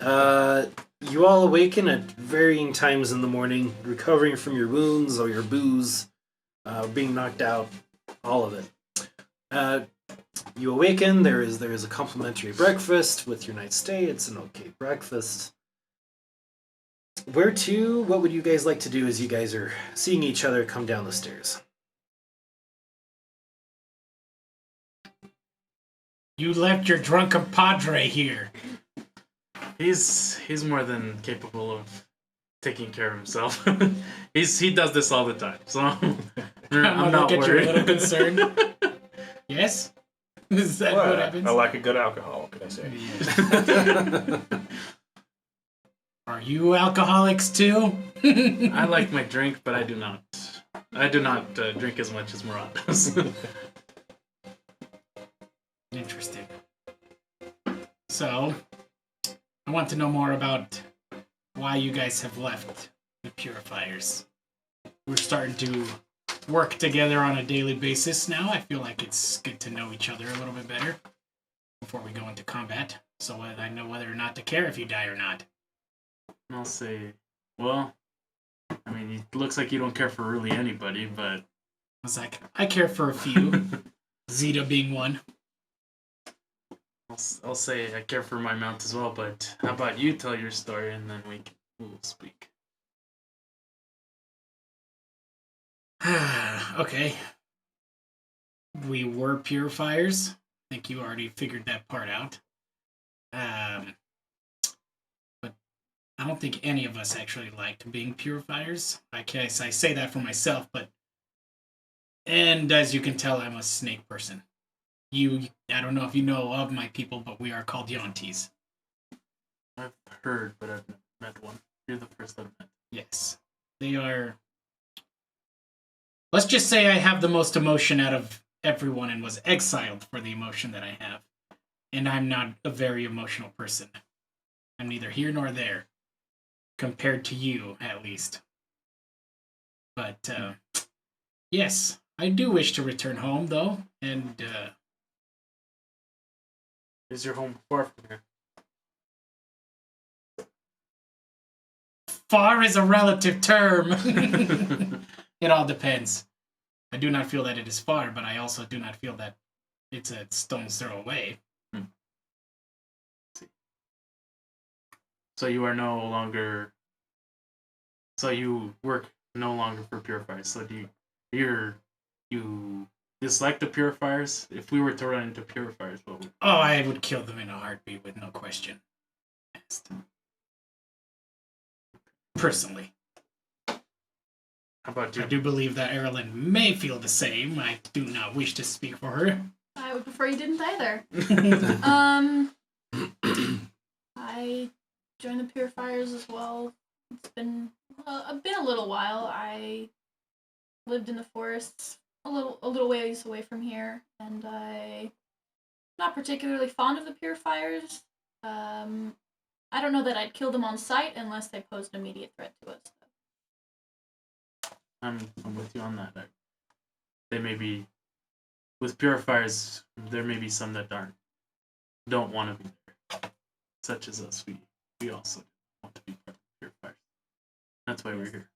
You all awaken at varying times in the morning, recovering from your wounds or your booze, being knocked out, all of it. You awaken. There is a complimentary breakfast with your night's stay. It's an okay breakfast. Where to? What would you guys like to do as you guys are seeing each other come down the stairs? You left your drunken padre here. He's more than capable of taking care of himself. He does this all the time, so I'm not look at worried. you a little concerned. Yes? Is that what happens? I like a good alcohol, what can I say? Are you alcoholics too? I like my drink, but I do not. I do not drink as much as Murad does. Interesting. So, I want to know more about why you guys have left the purifiers. We're starting to work together on a daily basis now. I feel like it's good to know each other a little bit better before we go into combat, so I know whether or not to care if you die or not. I'll say, well, I mean, it looks like you don't care for really anybody, but I was like, I care for a few, Zeta being one. I'll say I care for my mount as well. But how about you tell your story and then we'll speak. Okay. We were purifiers. I think you already figured that part out. But I don't think any of us actually liked being purifiers. I guess I say that for myself, and as you can tell, I'm a snake person. I don't know if you know of my people, but we are called Yontis. I've heard, but I've never met one. You're the first I've met. Yes. They are. Let's just say I have the most emotion out of everyone and was exiled for the emotion that I have. And I'm not a very emotional person. I'm neither here nor there. Compared to you, at least. But, yes, I do wish to return home, though. And, Is your home far from here? far is a relative term. It all depends. I do not feel that it is far, but I also do not feel that it's a stone's throw away. So you are no longer. So you work no longer for purifiers. So you dislike the purifiers? If we were to run into purifiers, what would? Oh, I would kill them in a heartbeat with no question asked. Personally. How about I you? do believe that Erilyn may feel the same. I do not wish to speak for her. I would prefer you didn't either. I joined the purifiers as well. It's been a little while. I lived in the forests a little ways away from here, and I'm not particularly fond of the purifiers. I don't know that I'd kill them on sight unless they posed an immediate threat to us. I'm with you on that. They may be with purifiers. There may be some that don't want to be there, such as us. We also want to be part of the purifiers. That's why we're here.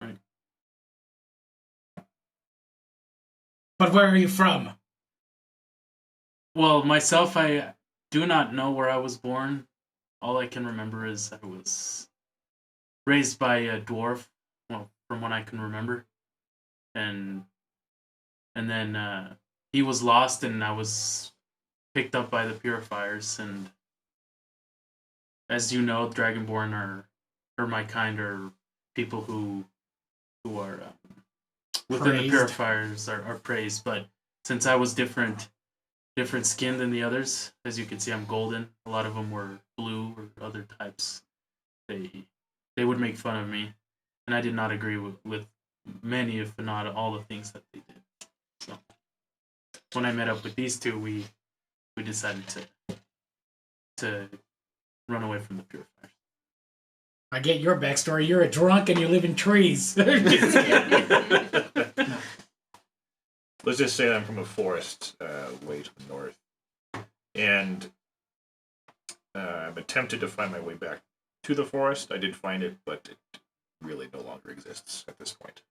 Right. But where are you from? Well, myself, I do not know where I was born. All I can remember is I was raised by a dwarf, well, from what I can remember. And then he was lost and I was picked up by the purifiers, and as you know, Dragonborn or my kind are people who are within the Praised. purifiers are praised. But since I was different skin than the others, as you can see, I'm golden. A lot of them were blue or other types. They would make fun of me, and I did not agree with many, if not all, the things that they did. So when I met up with these two, we decided to run away from the purifiers. I get your backstory. You're a drunk and you live in trees. Let's just say I'm from a forest way to the north. And I'm attempted to find my way back to the forest. I did find it, but it really no longer exists at this point.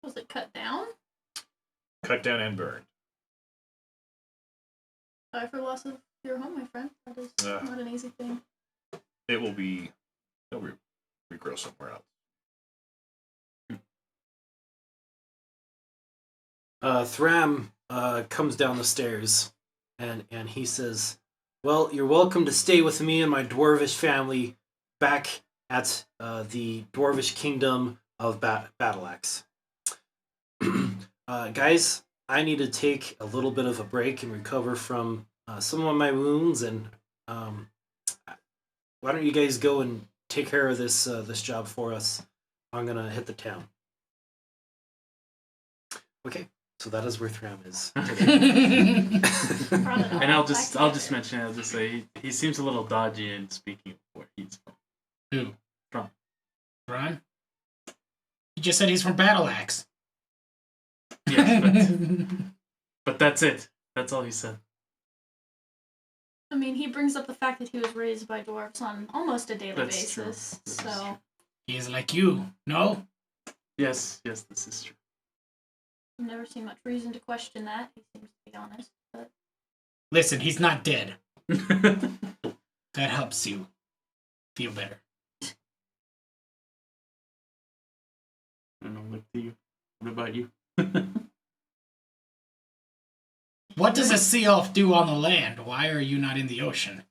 Was it cut down? Cut down and burned. Sorry for the loss of your home, my friend. That is not an easy thing. It will be... It'll regrow somewhere else. Thram comes down the stairs, and he says, "Well, you're welcome to stay with me and my dwarvish family back at the dwarvish kingdom of Battleaxe. Guys, I need to take a little bit of a break and recover from some of my wounds, and why don't you guys go and take care of this job for us? I'm gonna hit the town." Okay. So that is where Thram is today. And I'll just mention, I'll just say he seems a little dodgy in speaking of where he's from. Who? From. Ron? He just said he's from Battleaxe. Yes, but that's it. That's all he said. I mean, he brings up the fact that he was raised by dwarves on almost a daily That's basis. true. So He is like you, no? Yes, this is true. I've never seen much reason to question that. He seems to be honest. But Listen, he's not dead. That helps you feel better. I don't know, look to you. What about you? What does a sea elf do on the land? Why are you not in the ocean?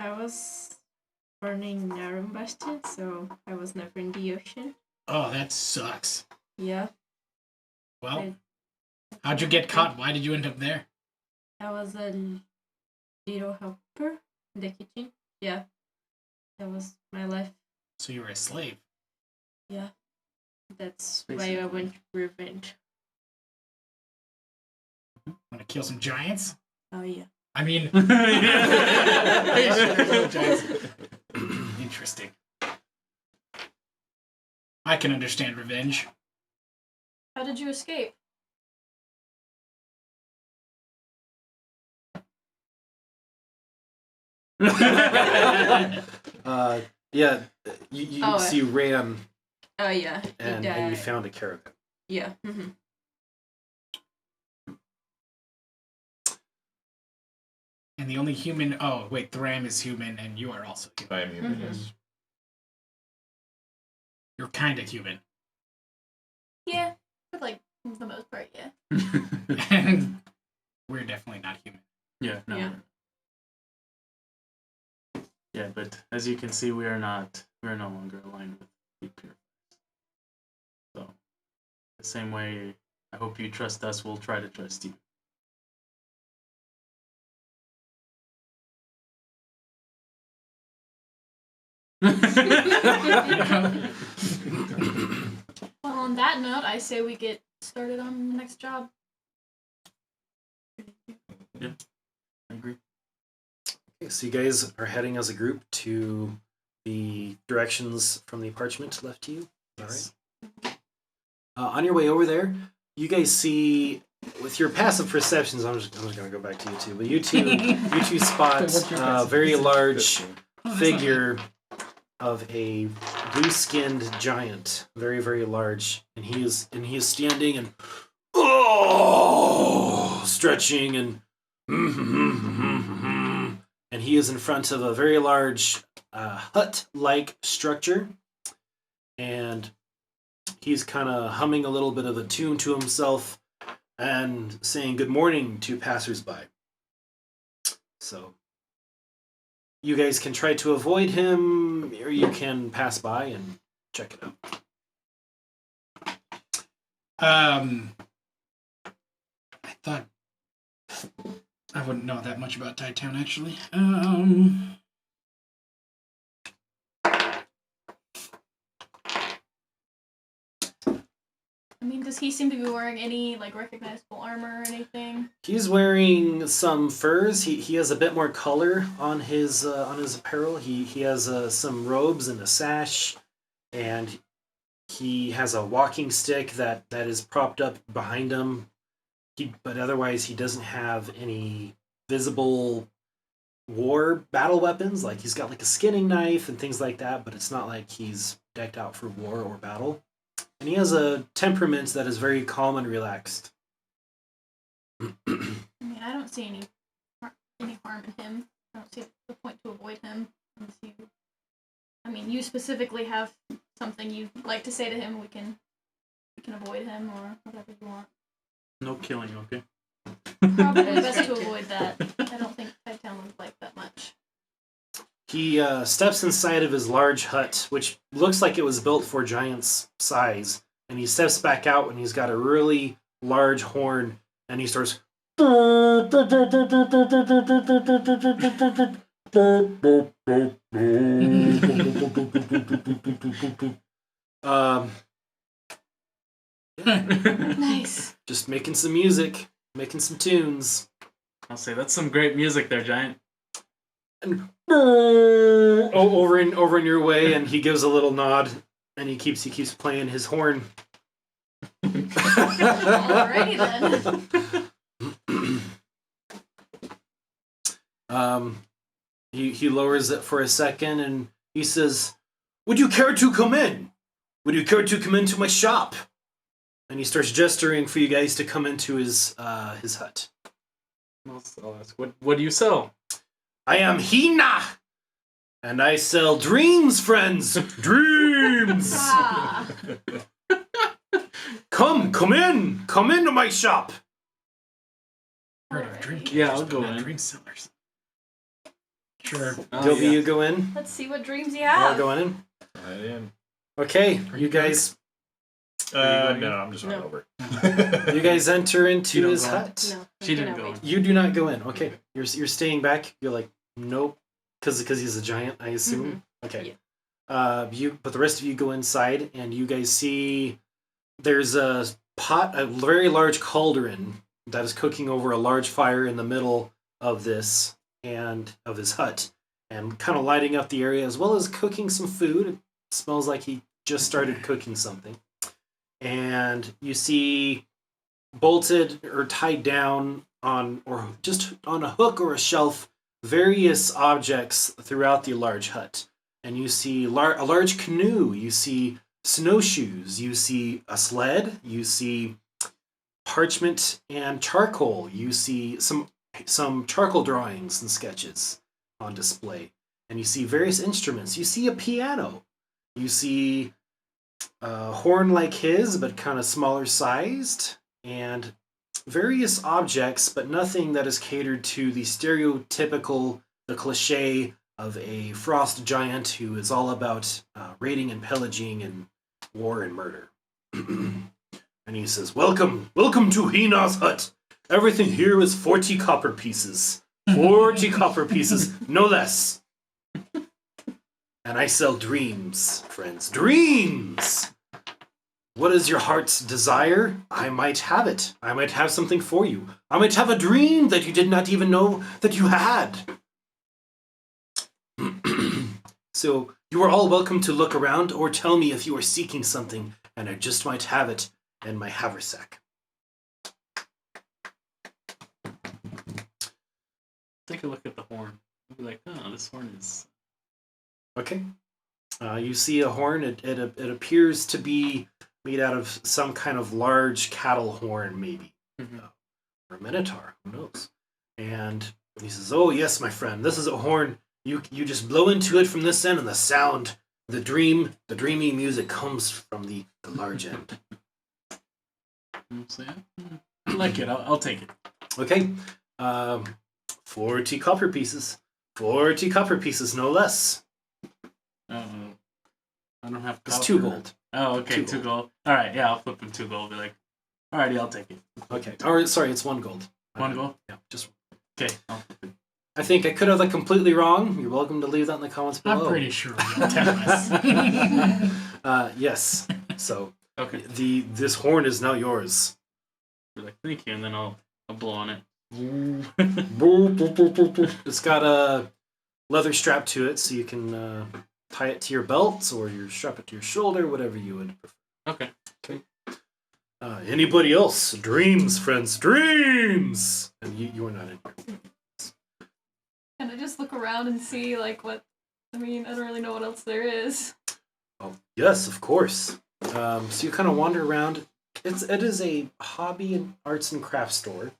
I was born in Narumbashti, so I was never in the ocean. Oh, that sucks. Yeah, Well, how'd you get caught? Why did you end up there? I was a little helper in the kitchen. Yeah, that was my life. So you were a slave. Yeah, that's why I went revenge. Want to kill some giants? Oh yeah. I mean, interesting. I can understand revenge. how did you escape? Yeah, you Oh, see ran Oh yeah. and you found a caravan. Yeah. Mm-hmm. And the only human... Oh, wait, Thram is human, and you are also human. I am human, Mhm. yes. You're kind of human. Yeah, for like the most part, yeah. And we're definitely not human. Yeah, no. Yeah. Yeah, but as you can see, we are no longer aligned with the purifiers. So, the same way I hope you trust us, we'll try to trust you. Well, on that note, I say we get started on the next job. I agree. Okay, so you guys are heading as a group to the directions from the parchment left to you. All right. On your way over there, you guys see, with your passive perceptions, I'm just going to go back to you two, but you two spot What's your a passive very perception? large Oh, that's not figure of a blue-skinned giant, very, very large, and he is standing and oh, stretching and and he is in front of a very large hut-like structure, and he's kind of humming a little bit of a tune to himself and saying good morning to passersby. So you guys can try to avoid him, or you can pass by and check it out. I thought I wouldn't know that much about Town actually. I mean, does he seem to be wearing any like recognizable armor or anything? He's wearing some furs. He has a bit more color on his apparel. He has some robes and a sash, and he has a walking stick that is propped up behind him. But otherwise, he doesn't have any visible war battle weapons. Like he's got like a skinning knife and things like that, but it's not like he's decked out for war or battle. And he has a temperament that is very calm and relaxed. I mean, I don't see any harm in him. I don't see the point to avoid him. I mean, you specifically have something you'd like to say to him. We can avoid him or whatever you want. No killing, okay? Probably best to avoid that. I don't think Town would like that much. He steps inside of his large hut, which looks like it was built for giant's size, and he steps back out and he's got a really large horn, and he starts. Nice. Just making some music, making some tunes. I'll say that's some great music there, Giant. And over in your way, and he gives a little nod, and he keeps playing his horn. Alrighty then. He lowers it for a second, and he says, "Would you care to come in? Would you care to come into my shop?" And he starts gesturing for you guys to come into his hut. I'll ask, what do you sell? I am Hina, and I sell dreams, friends. Dreams. Ah. Come into my shop. Heard of drink Alrighty. Yeah, I'll but go not in. drink sellers. Sure. Gilby, you go in. Let's see what dreams you I'll have. go in. Right in. Okay, you guys No, I'm just No. on over. you guys enter You into don't his go. hut. No, She I didn't cannot go wait. You do not go in. Okay, you're staying back. You're like, nope, because he's a giant, I assume. Okay. But the rest of you go inside, and you guys see there's a very large cauldron that is cooking over a large fire in the middle of this and of his hut, and kind of lighting up the area as well as cooking some food. It smells like he just started cooking something. And you see bolted or tied down on, or just on a hook or a shelf, various objects throughout the large hut. And you see a large canoe, you see snowshoes, you see a sled, you see parchment and charcoal, you see some charcoal drawings and sketches on display, and you see various instruments. You see a piano, you see a horn like his but kind of smaller sized, and various objects, but nothing that is catered to the stereotypical, the cliche of a frost giant who is all about raiding and pillaging and war and murder. And he says, welcome to Hina's hut. Everything here is 40 copper pieces. 40 copper pieces, no less. And I sell dreams, friends. Dreams! What is your heart's desire? I might have it. I might have something for you. I might have a dream that you did not even know that you had. So you are all welcome to look around or tell me if you are seeking something, and I just might have it in my haversack. Take a look at the horn. You'll be like, oh, this horn is... Okay. You see a horn. It appears to be made out of some kind of large cattle horn, maybe. Or a minotaur, who knows? And he says, "Oh yes, my friend, this is a horn. You just blow into it from this end, and the sound, the dreamy music comes from the large end." So, yeah. I like it. I'll take it. Okay, 40 copper pieces. 40 copper pieces, no less. I don't have. It's copper. 2 gold. Oh, okay, 2 gold. All right, yeah, I'll flip him 2 gold. Be like, alrighty, I'll take it. Okay, or sorry, it's 1 gold. 1 gold. Yeah, just. Okay. I'll flip it. I think I could have that completely wrong. You're welcome to leave that in the comments below. I'm pretty sure you'll tell us. Yes. So Okay. this horn is now yours. Be like, thank you, and then I'll blow on it. It's got a leather strap to it, so you can tie it to your belt or you strap it to your shoulder, whatever you would prefer. Okay. Anybody else? Dreams, friends, dreams! And you are not in here. Can I just look around and see, like, what... I mean, I don't really know what else there is. Oh, yes, of course. So you kind of wander around. It is a hobby and arts and crafts store.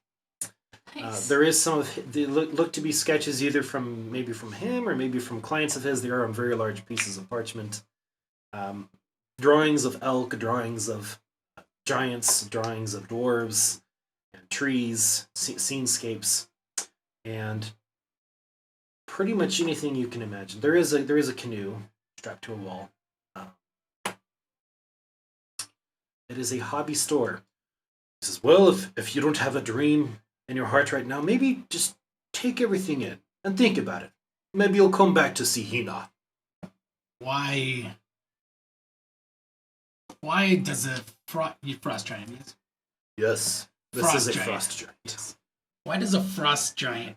Nice. There is some of they look to be sketches either from him or maybe from clients of his. They are on very large pieces of parchment. Drawings of elk, drawings of giants, drawings of dwarves, and trees, scenescapes, and pretty much anything you can imagine. There is a canoe strapped to a wall. It is a hobby store. He says, "Well, if you don't have a dream in your heart right now, maybe just take everything in and think about it. Maybe you'll come back to see Hina." Why does a frost giant? Yes. Yes, this Frost is a giant. frost giant. Yes. Why does a frost giant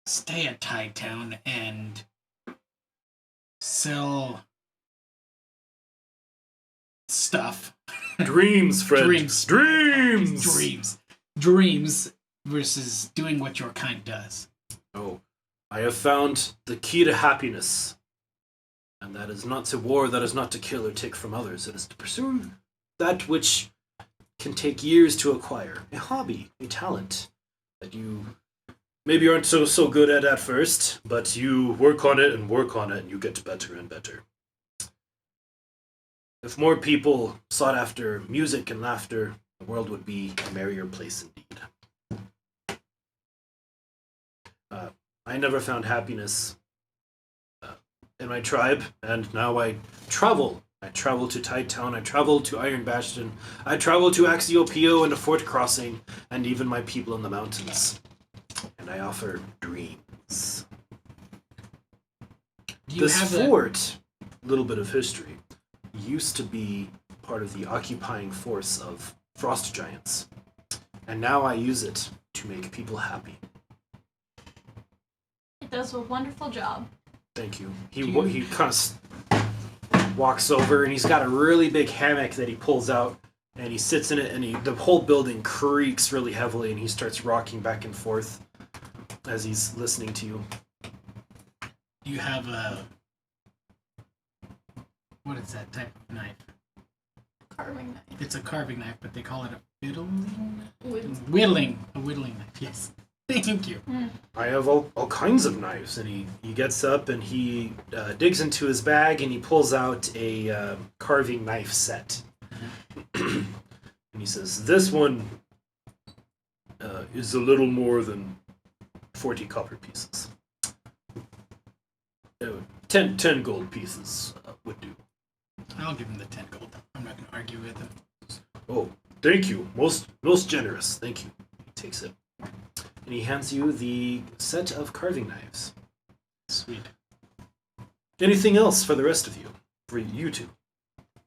stay at Tide Town and sell stuff? Dreams, friend. Dreams versus doing what your kind does. Oh, I have found the key to happiness. And that is not to war, that is not to kill or take from others. It is to pursue that which can take years to acquire. A hobby, a talent that you maybe aren't so good at first, but you work on it and you get better and better. If more people sought after music and laughter, the world would be a merrier place indeed. I never found happiness in my tribe, and now I travel. I travel to Tide Town, I travel to Iron Bastion, I travel to Axiopio and to Fort Crossing, and even my people in the mountains. And I offer dreams. Do you This have fort, little bit of history, used to be part of the occupying force of frost giants. And now I use it to make people happy. It does a wonderful job. Thank you. He kind of walks over, and he's got a really big hammock that he pulls out, and he sits in it, and the whole building creaks really heavily, and he starts rocking back and forth as he's listening to you. you have a what is that type of knife? Carving knife. It's a carving knife, but they call it a whittling. With A whittling knife. Yes. Thank you. I have all kinds of knives, and he gets up and he digs into his bag and he pulls out a carving knife set. And he says, "This one is a little more than 40 copper pieces. 10 gold pieces would do." I'll give him the 10 gold. I'm not going to argue with him. "Oh, thank you. Most generous. Thank you." He takes it. And he hands you the set of carving knives. Sweet. Anything else for the rest of you? For you two?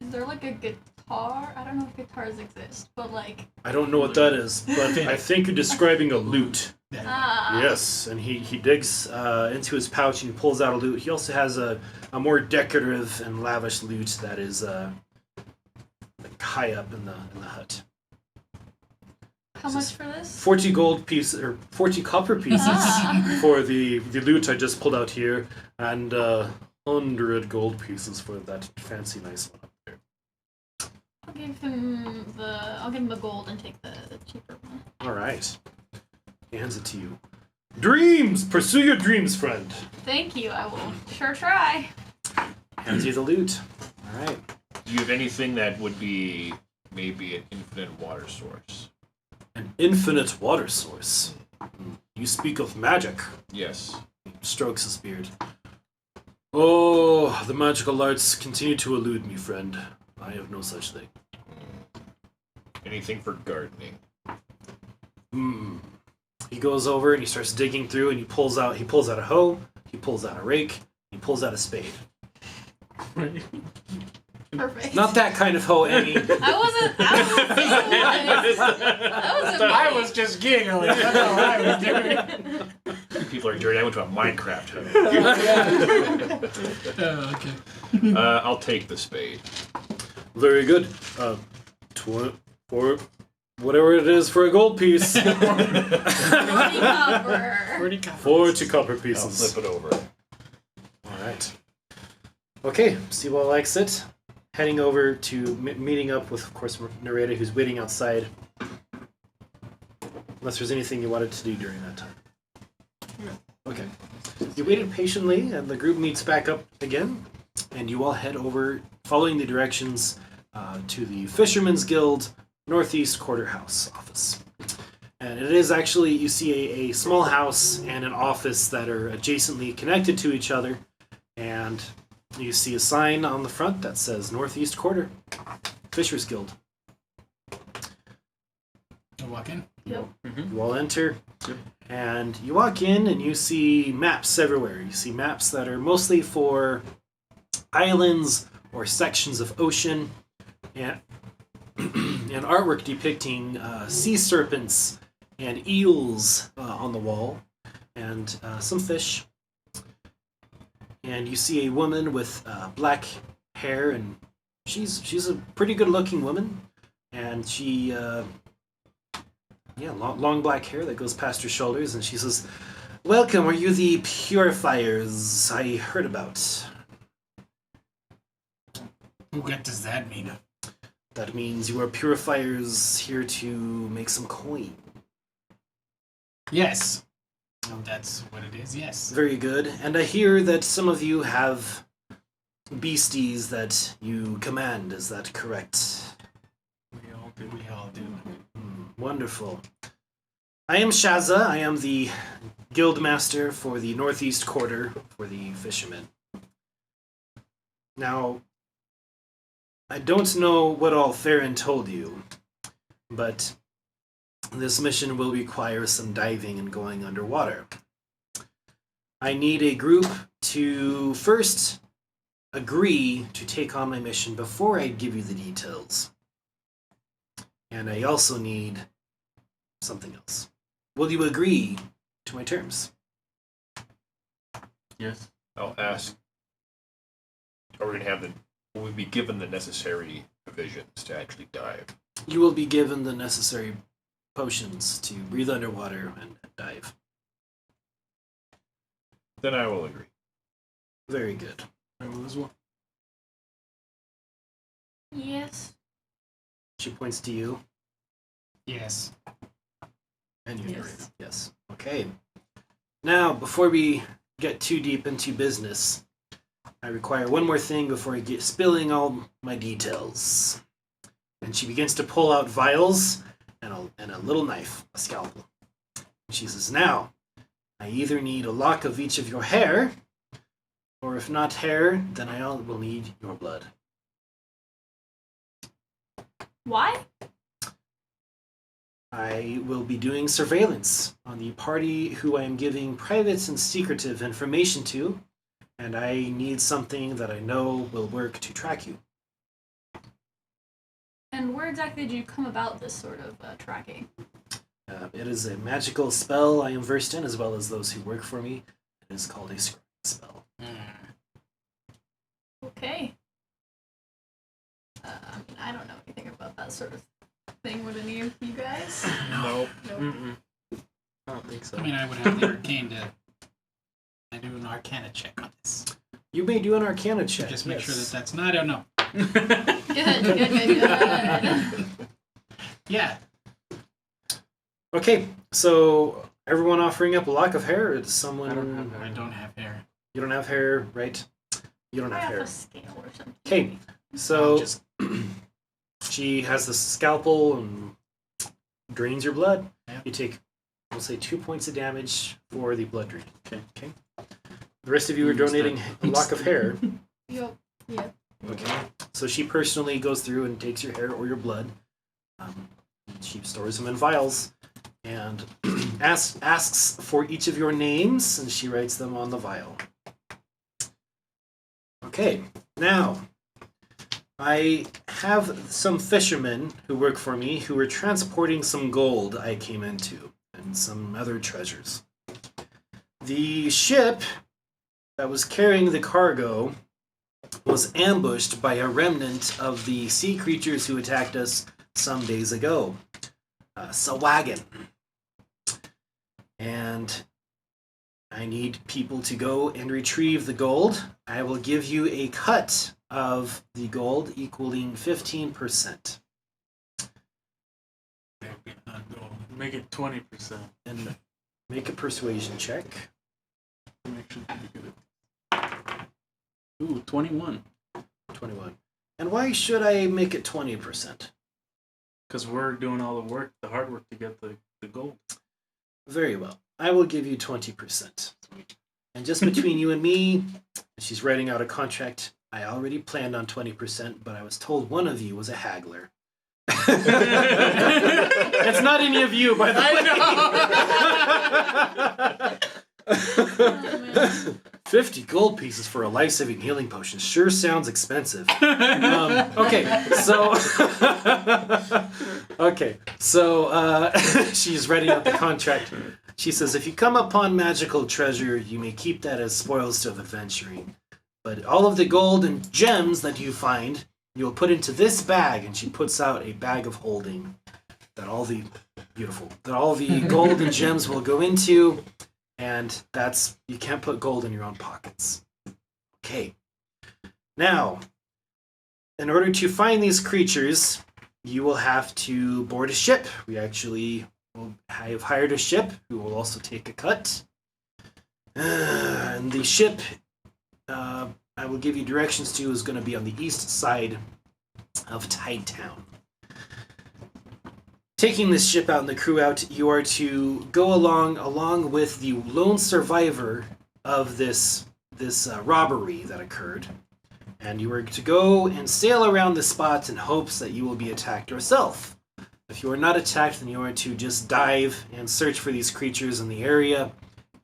Is there like a guitar? I don't know if guitars exist, but like... I don't know what that is, but I think you're describing a lute. Yes, and he digs into his pouch and he pulls out a lute. He also has a more decorative and lavish lute that is like high up in the hut. How much for this? 40 gold pieces, or 40 copper pieces for the lute I just pulled out here, and 100 gold pieces for that fancy, nice one up there. I'll give him the gold and take the cheaper one. All right. He hands it to you. Dreams! Pursue your dreams, friend. Thank you. I will sure try. Hands you the loot. All right. Do you have anything that would be maybe an infinite water source? An infinite water source. You speak of magic. Yes. He strokes his beard. Oh, the magical arts continue to elude me, friend. I have no such thing. Anything for gardening? He goes over and he starts digging through, and he pulls out a hoe, he pulls out a rake, he pulls out a spade. Perfect. Not that kind of hoe, Annie. I was just giggling. That's all I was doing. People are dirty. I went to a Minecraft hub. Okay. I'll take the spade. Very good. For whatever it is for a gold piece. 40 copper. 40 copper I'll pieces. flip it over. All right. Okay, Seawall likes it. Heading over to meeting up with, of course, Nareda, who's waiting outside. Unless there's anything you wanted to do during that time. No. Okay. You waited patiently, and the group meets back up again, and you all head over, following the directions, to the Fisherman's Guild Northeast Quarter House office. And it is actually, you see a small house and an office that are adjacently connected to each other, and you see a sign on the front that says Northeast Quarter, Fisher's Guild. You walk in. Yep. You all enter, and you walk in and you see maps everywhere. You see maps that are mostly for islands or sections of ocean, and, and artwork depicting sea serpents and eels on the wall, and some fish. And you see a woman with black hair, and she's a pretty good-looking woman, and she long black hair that goes past her shoulders, and she says, "Welcome. Are you the purifiers I heard about?" What does that mean? That means you are purifiers here to make some coin. Yes. Oh, that's what it is, yes. Very good. And I hear that some of you have beasties that you command. Is that correct? We all do. Wonderful. I am Shaza. I am the guildmaster for the Northeast Quarter for the fishermen. Now, I don't know what all Farron told you, but this mission will require some diving and going underwater. I need a group to first agree to take on my mission before I give you the details. And I also need something else. Will you agree to my terms? Yes. I'll ask. Are we gonna have will we be given the necessary provisions to actually dive? You will be given the necessary potions to breathe underwater and dive. Then I will agree. Very good. I will as well. Yes. She points to you, Yes. and you agree. Yes. Yes. Okay. Now, before we get too deep into business, I require one more thing before I get spilling all my details. And she begins to pull out vials and a little knife, a scalpel. She says, "Now, I either need a lock of each of your hair, or if not hair, then I will need your blood." Why? I will be doing surveillance on the party who I am giving private and secretive information to, and I need something that I know will work to track you. And where exactly did you come about this sort of tracking? It is a magical spell I am versed in, as well as those who work for me. It is called a scrying spell. Okay. I don't know anything about that sort of thing. Would any of you guys? Nope. Nope. Mm-mm. I don't think so. I mean, I would have the arcane to... I do an arcana check on this. You may do an Arcana check. Just make sure yes. that's not. I don't know. Good. Yeah. Okay, so everyone offering up a lock of hair? Or does someone... I don't have hair. I don't have hair. You don't have hair, right? You don't I have have hair. a scale or something. Okay, I'll so just she has the scalpel and drains your blood. Yeah. You take, we'll say, 2 points of damage for the blood drain. Okay. The rest of you are donating a lock of hair. Yep. Okay. So she personally goes through and takes your hair or your blood. She stores them in vials and asks for each of your names, and she writes them on the vial. Okay, now I have some fishermen who work for me who are transporting some gold I came into and some other treasures. The ship that was carrying the cargo was ambushed by a remnant of the sea creatures who attacked us some days ago. Sawagan. And I need people to go and retrieve the gold. I will give you a cut of the gold equaling 15%. Make it 20%. And make a persuasion check. Ooh, 21. 21. And why should I make it 20%? Because we're doing all the work, the hard work to get the gold. Very well. I will give you 20%. And just between you and me, she's writing out a contract. I already planned on 20%, but I was told one of you was a haggler. It's not any of you, by the way. Oh, man. 50 gold pieces for a life-saving healing potion sure sounds expensive. So she's writing out the contract. She says, if you come upon magical treasure, you may keep that as spoils of adventuring. But all of the gold and gems that you find, you will put into this bag. And she puts out a bag of holding that all the gold and gems will go into. And that's, you can't put gold in your own pockets. Okay. Now, in order to find these creatures, you will have to board a ship. I have hired a ship who will also take a cut. And the ship, I will give you directions to, is going to be on the east side of Tide Town. Taking this ship out and the crew out, you are to go along with the lone survivor of this robbery that occurred. And you are to go and sail around the spot in hopes that you will be attacked yourself. If you are not attacked, then you are to just dive and search for these creatures in the area.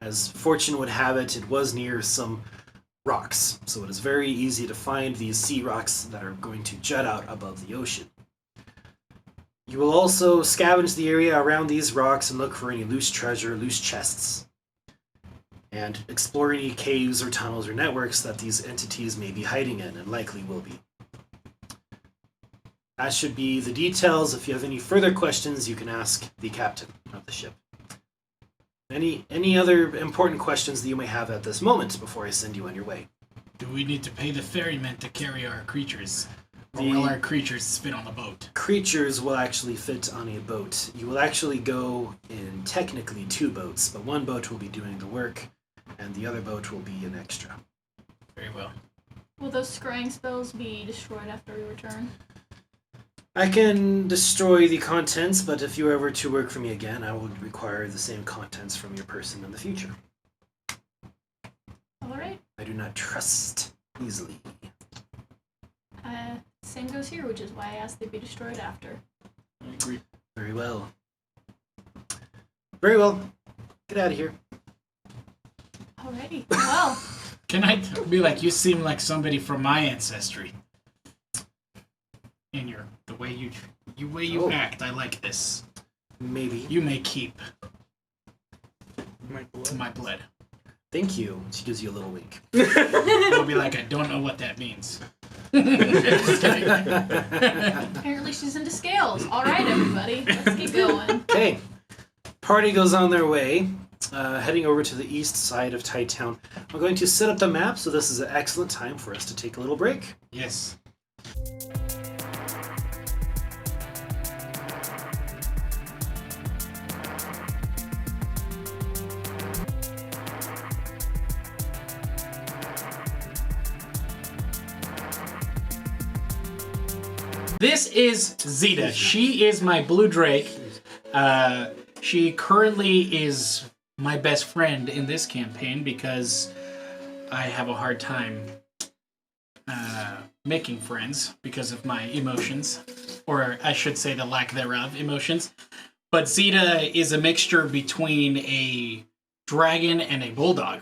As fortune would have it, it was near some rocks, so it is very easy to find these sea rocks that are going to jut out above the ocean. You will also scavenge the area around these rocks and look for any loose treasure, loose chests, and explore any caves or tunnels or networks that these entities may be hiding in, and likely will be. That should be the details. If you have any further questions, you can ask the captain of the ship. Any other important questions that you may have at this moment before I send you on your way? Do we need to pay the ferryman to carry our creatures? Or will our creatures fit on the boat? Creatures will actually fit on a boat. You will actually go in technically 2 boats, but one boat will be doing the work, and the other boat will be an extra. Very well. Will those scrying spells be destroyed after we return? I can destroy the contents, but if you are ever to work for me again, I will require the same contents from your person in the future. Alright. I do not trust easily. Same goes here, which is why I asked they be destroyed after. I agree. Very well. Very well. Get out of here. Alrighty. Well, Can I be like, you seem like somebody from my ancestry. In the way you act, I like this. Maybe. You may keep My blood. my blood. Thank you. She gives you a little wink. I'll be like, I don't know what that means. Just kidding. apparently she's into scales. Alright, everybody. Let's keep going. Okay. Party goes on their way. heading over to the east side of Town. I'm going to set up the map, so this is an excellent time for us to take a little break. Yes. This is Zeta. She is my blue drake. She currently is my best friend in this campaign because I have a hard time making friends because of my emotions, or I should say the lack thereof emotions. But Zeta is a mixture between a dragon and a bulldog.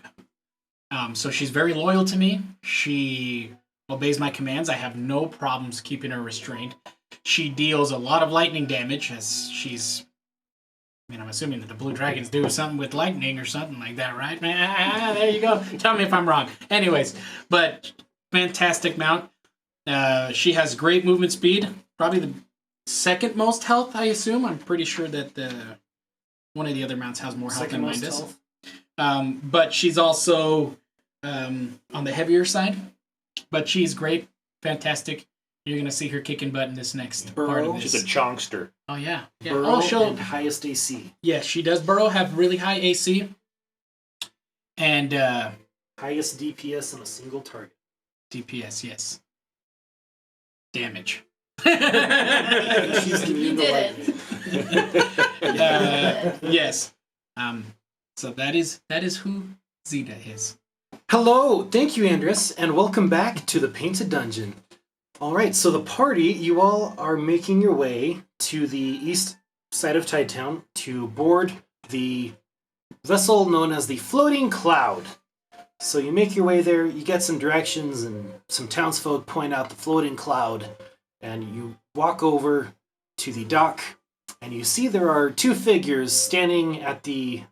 So she's very loyal to me. She obeys my commands. I have no problems keeping her restrained. She deals a lot of lightning damage as she's... I mean, I'm assuming that the blue dragons do something with lightning or something like that, right? There you go. Tell me if I'm wrong. Anyways, but fantastic mount. She has great movement speed. Probably the second most health, I assume. I'm pretty sure that one of the other mounts has more health than mine does. But she's also on the heavier side. But she's great. Fantastic. You're going to see her kicking butt in this next part of this. She's a chonkster. Oh, yeah. Burrow and highest AC. Yeah, she does. Burrow have really high AC. And highest DPS on a single target. DPS, yes. Damage. She's immune to lightning. Yes. So that is who Zeta is. Hello, thank you, Andres, and welcome back to the Painted Dungeon. All right, so the party, you all are making your way to the east side of Town to board the vessel known as the Floating Cloud. So you make your way there, you get some directions, and some townsfolk point out the Floating Cloud, and you walk over to the dock, and you see there are two figures standing at the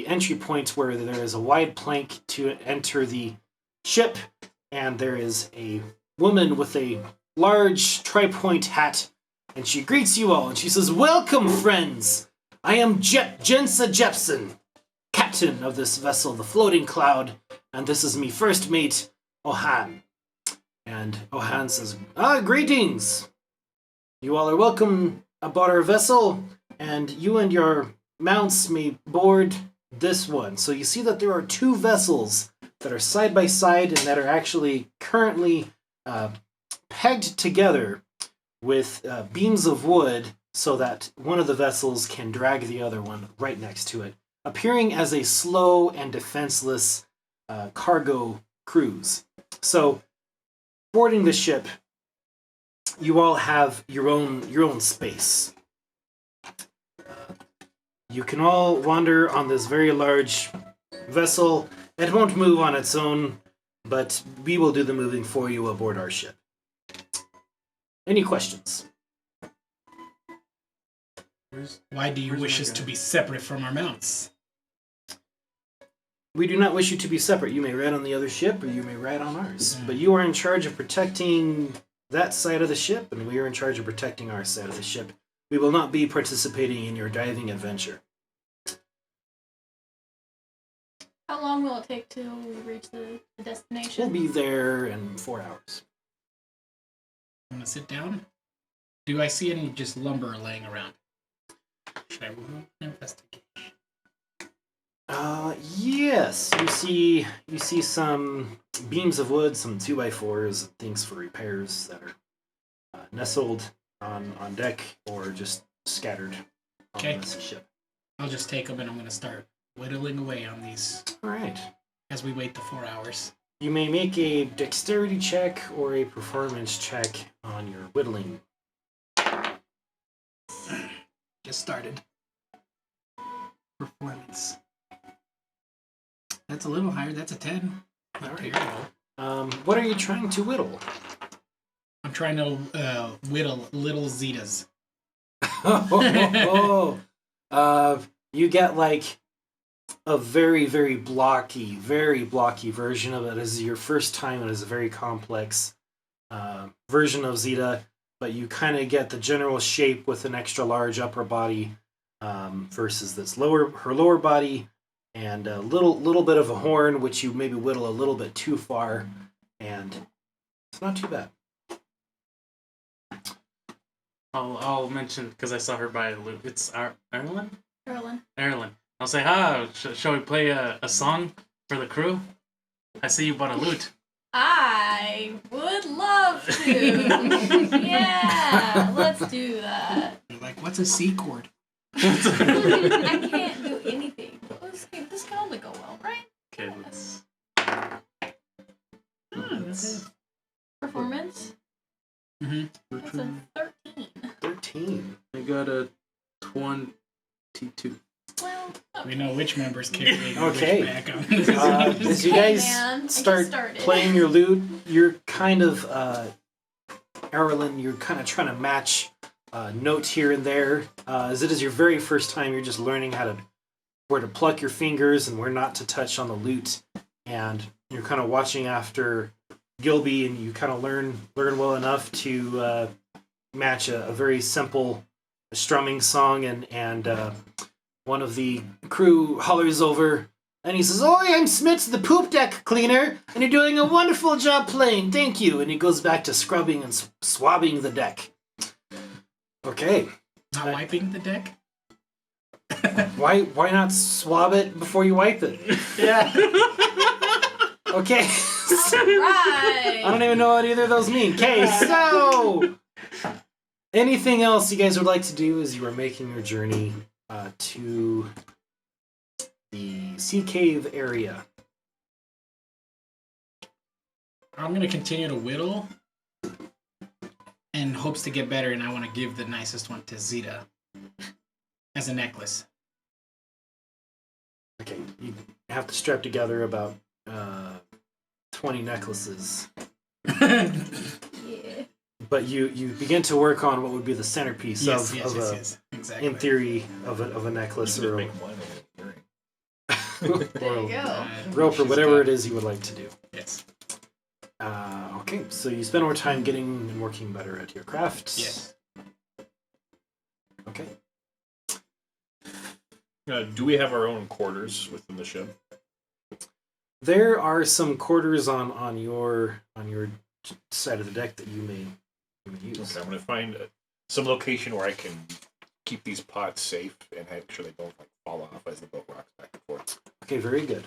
entry point where there is a wide plank to enter the ship, and there is a woman with a large tri-point hat, and she greets you all, and she says, "Welcome, friends! I am Jensa Jepson, captain of this vessel, the Floating Cloud, and this is me first mate, Ohan." And Ohan says, "Greetings! You all are welcome aboard our vessel, and you and your mounts may board this one." So you see that there are two vessels that are side by side and that are actually currently pegged together with beams of wood so that one of the vessels can drag the other one right next to it, appearing as a slow and defenseless cargo cruise. So, boarding the ship, you all have your own space. You can all wander on this very large vessel. It won't move on its own, but we will do the moving for you aboard our ship. Any questions? Why do you wish us to be separate from our mounts? We do not wish you to be separate. You may ride on the other ship, or you may ride on ours. But you are in charge of protecting that side of the ship, and we are in charge of protecting our side of the ship. We will not be participating in your diving adventure. How long will it take to reach the destination? We'll be there in 4 hours. Want to sit down? Do I see any just lumber laying around? Should I roll an investigation? Yes. You see some beams of wood, some 2x4s, things for repairs that are nestled on deck or just scattered on the ship. I'll just take them and I'm going to start whittling away on these. All right. As we wait the 4 hours. You may make a dexterity check or a performance check on your whittling. Just started. Performance. That's a little higher. That's a 10. Not terrible. What are you trying to whittle? I'm trying to whittle little Zetas. You get like a very, very blocky version of it. This is your first time. It is a very complex version of Zeta, but you kind of get the general shape with an extra large upper body. versus her lower body, and a little bit of a horn, which you maybe whittle a little bit too far, and it's not too bad. I'll mention because I saw her by a lute. It's Erlen. Carolyn. I'll say, shall we play a song for the crew? I see you bought a lute. I would love to. Yeah, let's do that. You're like, what's a C chord? I can't do anything. This can only go well, right? Okay, let's. Performance. Mm-hmm. That's a 13. 13. I got a 22. Well, okay. We know which members carry Okay. which back on. As you Hey, guys man, I just start started. playing your lute, you're kind of, Erlen, you're kind of trying to match notes here and there. As it is your very first time, you're just learning where to pluck your fingers and where not to touch on the lute. And you're kind of watching after Gilby, and you kind of learn well enough to match a very simple strumming song, and one of the crew hollers over, and he says, "Oi, I'm Smits, the poop deck cleaner, and you're doing a wonderful job playing, thank you." And he goes back to scrubbing and swabbing the deck. Okay. Not wiping the deck? Why not swab it before you wipe it? Yeah. Okay. Right. I don't even know what either of those mean. Okay, so anything else you guys would like to do as you are making your journey to the sea cave area? I'm going to continue to whittle in hopes to get better, and I want to give the nicest one to Zeta as a necklace. Okay, you have to strap together about 20 necklaces. Yeah. But you begin to work on what would be the centerpiece Yes, in exactly. theory, of a necklace Just or make one earring. There you go. rope or She's whatever got- it is you would like to do. Yes. Okay, so you spend more time getting and working better at your crafts. Yes. Okay. Do we have our own quarters within the ship? There are some quarters on your side of the deck that you may use. Okay, I'm going to find some location where I can keep these pots safe and make sure they don't fall off as the boat rocks back and forth. Okay, very good.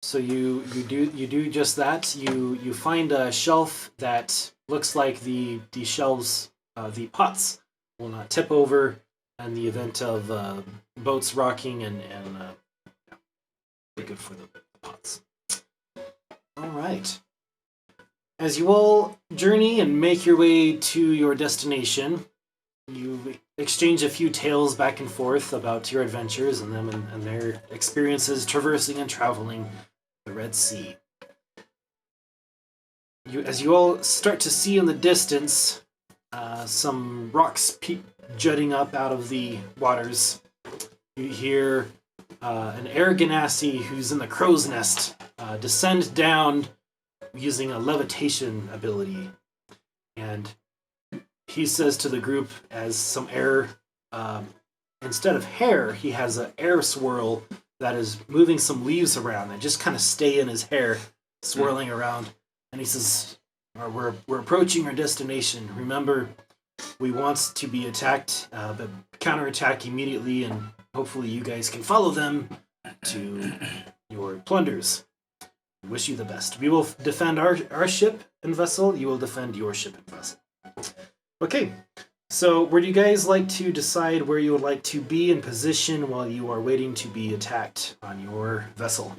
So you do just that. You find a shelf that looks like the shelves, the pots will not tip over in the event of boats rocking, and be good for the pots. All right. As you all journey and make your way to your destination, you exchange a few tales back and forth about your adventures and them and their experiences traversing and traveling the Red Sea. As you all start to see in the distance some rocks jutting up out of the waters, you hear an air ganassi who's in the crow's nest descend down using a levitation ability. And he says to the group, as some air, instead of hair, he has an air swirl that is moving some leaves around that just kind of stay in his hair, swirling around. And he says, we're approaching our destination. Remember, we want to be attacked, but counterattack immediately, and hopefully you guys can follow them to your plunders. Wish you the best. We will defend our ship and vessel. You will defend your ship and vessel. Okay, so would you guys like to decide where you would like to be in position while you are waiting to be attacked on your vessel?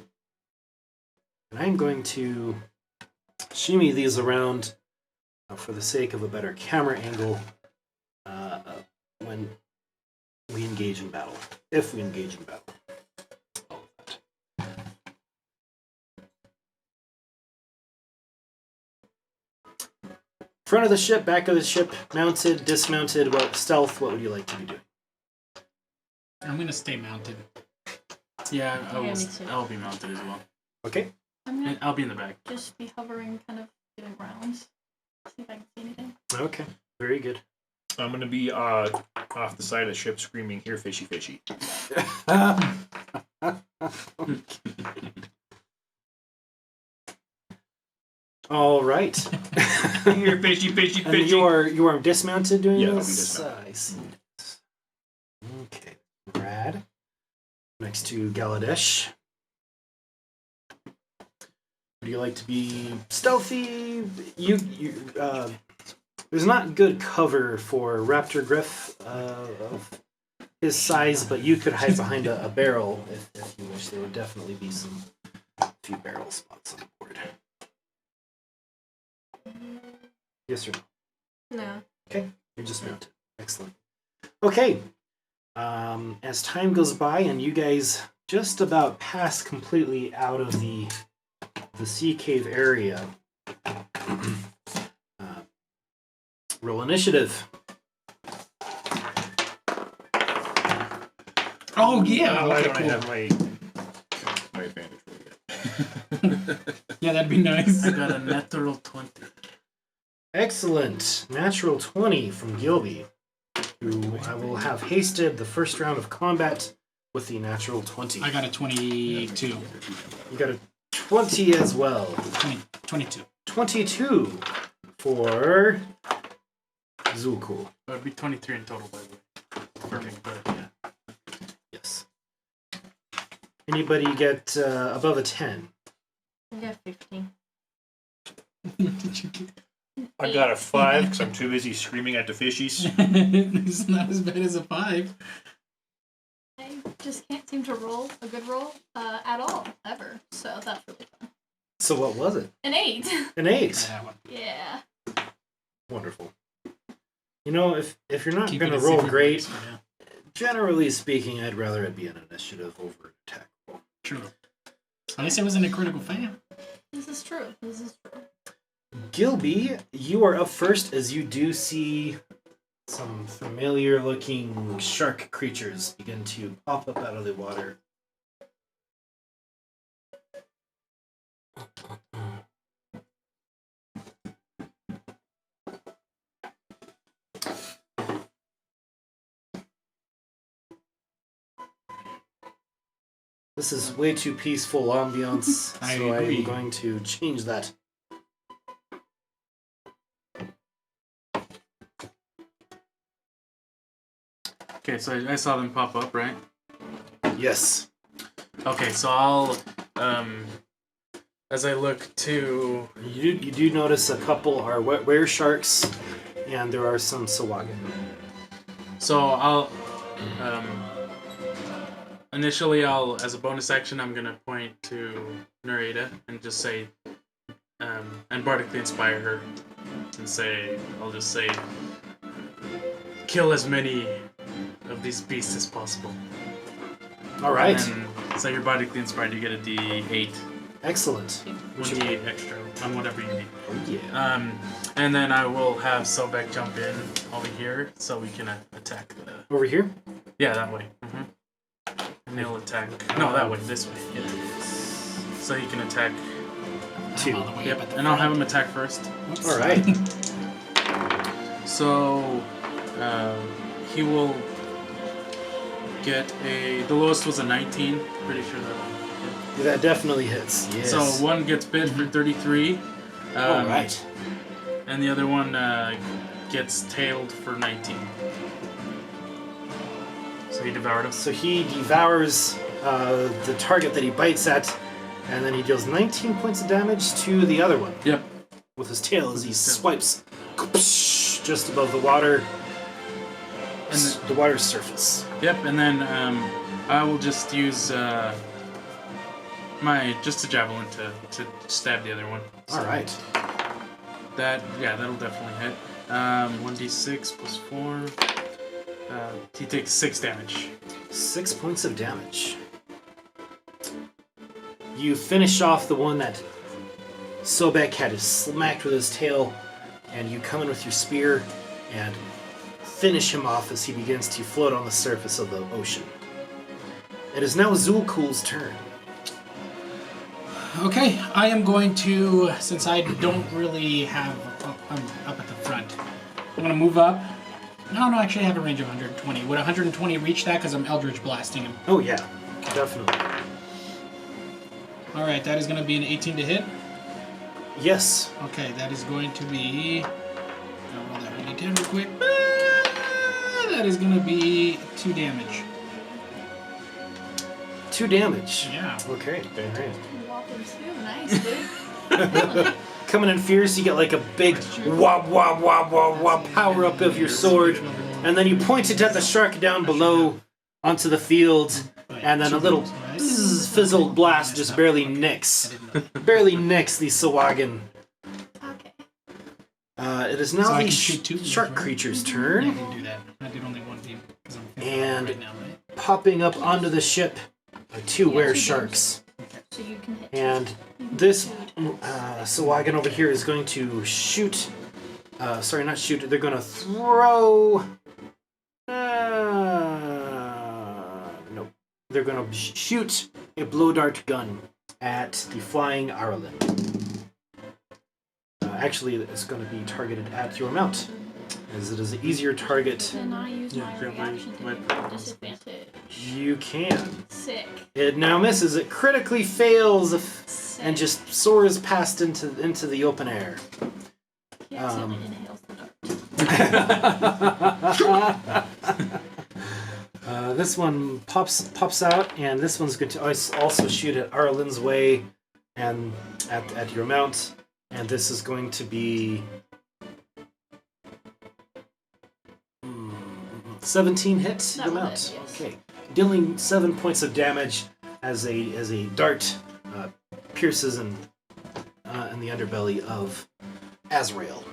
And I'm going to shimmy these around for the sake of a better camera angle when we engage in battle. If we engage in battle. All of that. Front of the ship, back of the ship, mounted, dismounted, stealth, what would you like to be doing? I'm going to stay mounted. Yeah, me too. I'll be mounted as well. Okay. I'm And gonna I'll be in the back. just be hovering, kind of doing rounds. See if I can see anything. Okay. Very good. I'm going to be off the side of the ship screaming, "Here, fishy, fishy." All right. Here, fishy, fishy, And fishy. you are dismounted doing Yeah, I'll be this? dismounted. I see. Okay. Brad. Next to Galadesh. Would you like to be stealthy? There's not good cover for Raptor Griff of his size, but you could hide behind a barrel if you wish. There would definitely be a few barrel spots on the board. Yes or no? No. Okay, you're just mounted. Excellent. Okay. As time goes by and you guys just about pass completely out of the sea cave area, roll initiative. Oh, yeah. Why Okay, don't I cool. have my advantage roll yet? Yeah, that'd be nice. I got a natural 20. Excellent. Natural 20 from Gilby, who I will have hasted the first round of combat with the natural 20. I got a 22. You got a 20 as well. 22. 22 for Zulkul. It would be 23 in total, by the way. For me, but yeah. Yes. Anybody get above a 10? I got 15. Did you get... I got a 5 because I'm too busy screaming at the fishies. It's not as bad as a 5. I just can't seem to roll a good roll at all, ever. So that's really fun. So what was it? An 8. An 8. That one. Yeah. Wonderful. You know, if you're not Keep going it to a roll secret, great, yeah. generally speaking, I'd rather it be an initiative over an attack roll. True. At least I wasn't a critical fan. This is true. This is true. Gilby, you are up first as you do see some familiar-looking shark creatures begin to pop up out of the water. This is way too peaceful ambiance, I so agree. I'm going to change that. Okay, so I saw them pop up, right? Yes. Okay, so I'll, as I look to, You do notice a couple are were sharks, and there are some sawagan. so I'll, initially as a bonus action, I'm gonna point to Narita and just say, and bardically inspire her, and say, I'll just say, kill as many of these beasts as possible. All right. And so you're bardically inspired, you get a D8, Excellent. 1 D8 extra on whatever you need. Oh, yeah. And then I will have Sobek jump in over here so we can attack the. Over here? Yeah, that way. And he'll attack. No, that way, this way. Yeah. So he can attack. Two. All the way Yep, up at the and I'll have front. him attack first. Whoops. All right. So he will get the lowest was a 19. Pretty sure that one. That definitely hits. Yes. So one gets bit for 33. All right. And the other one gets tailed for 19. So he devoured him. So he devours the target that he bites at, and then he deals 19 points of damage to the other one Yep. with his tail as he swipes just above the water, And the water's surface. Yep, and then I will just use just a javelin to stab the other one. So All right. that'll definitely hit. 1d6 plus 4. He takes 6 damage. 6 points of damage. You finish off the one that Sobek had smacked with his tail, and you come in with your spear and finish him off as he begins to float on the surface of the ocean. It is now Zulkul's turn. Okay, I am going to, since I don't really have, I'm up at the front, I'm going to move up No, actually I have a range of 120. Would 120 reach that? Because I'm Eldritch Blasting him. Oh yeah, definitely. Alright, that is going to be an 18 to hit. Yes. Okay, that is going to be... I'll roll that 1d10 real quick. That is going to be 2 damage. 2 damage. Yeah. Okay. Alright. Whopping too. Nice, dude. Coming in fierce, you get like a big wah wah wah wah wah power up of your sword, and then you point it at the shark down below onto the field, and then a little fizzled blast just barely nicks the Sawagan. Okay. It is now So I the can shoot 2 shark right? creature's I turn, didn't do that. I did only 1 beam. Because I'm And- right now, right? popping up onto the ship are 2 Yeah, were 2 sharks. So you can hit. And this Sawagan over here is going to shoot. Sorry, not shoot. They're going to throw. Nope. They're going to shoot a blow dart gun at the flying Arlen. Actually, it's going to be targeted at your mount, as it is an easier target. Then I use my Yeah, reaction to my- give it disadvantage. You can. Sick. It now misses. It critically fails Sick. and just soars past into the open air. Yes, um, and it inhales the dart. This one pops out, and this one's going to also shoot at Arlen's way and at your mount. And this is going to be 17 hits That your will mount. hit, yes. Okay, dealing 7 points of damage as a dart pierces in the underbelly of Azrael.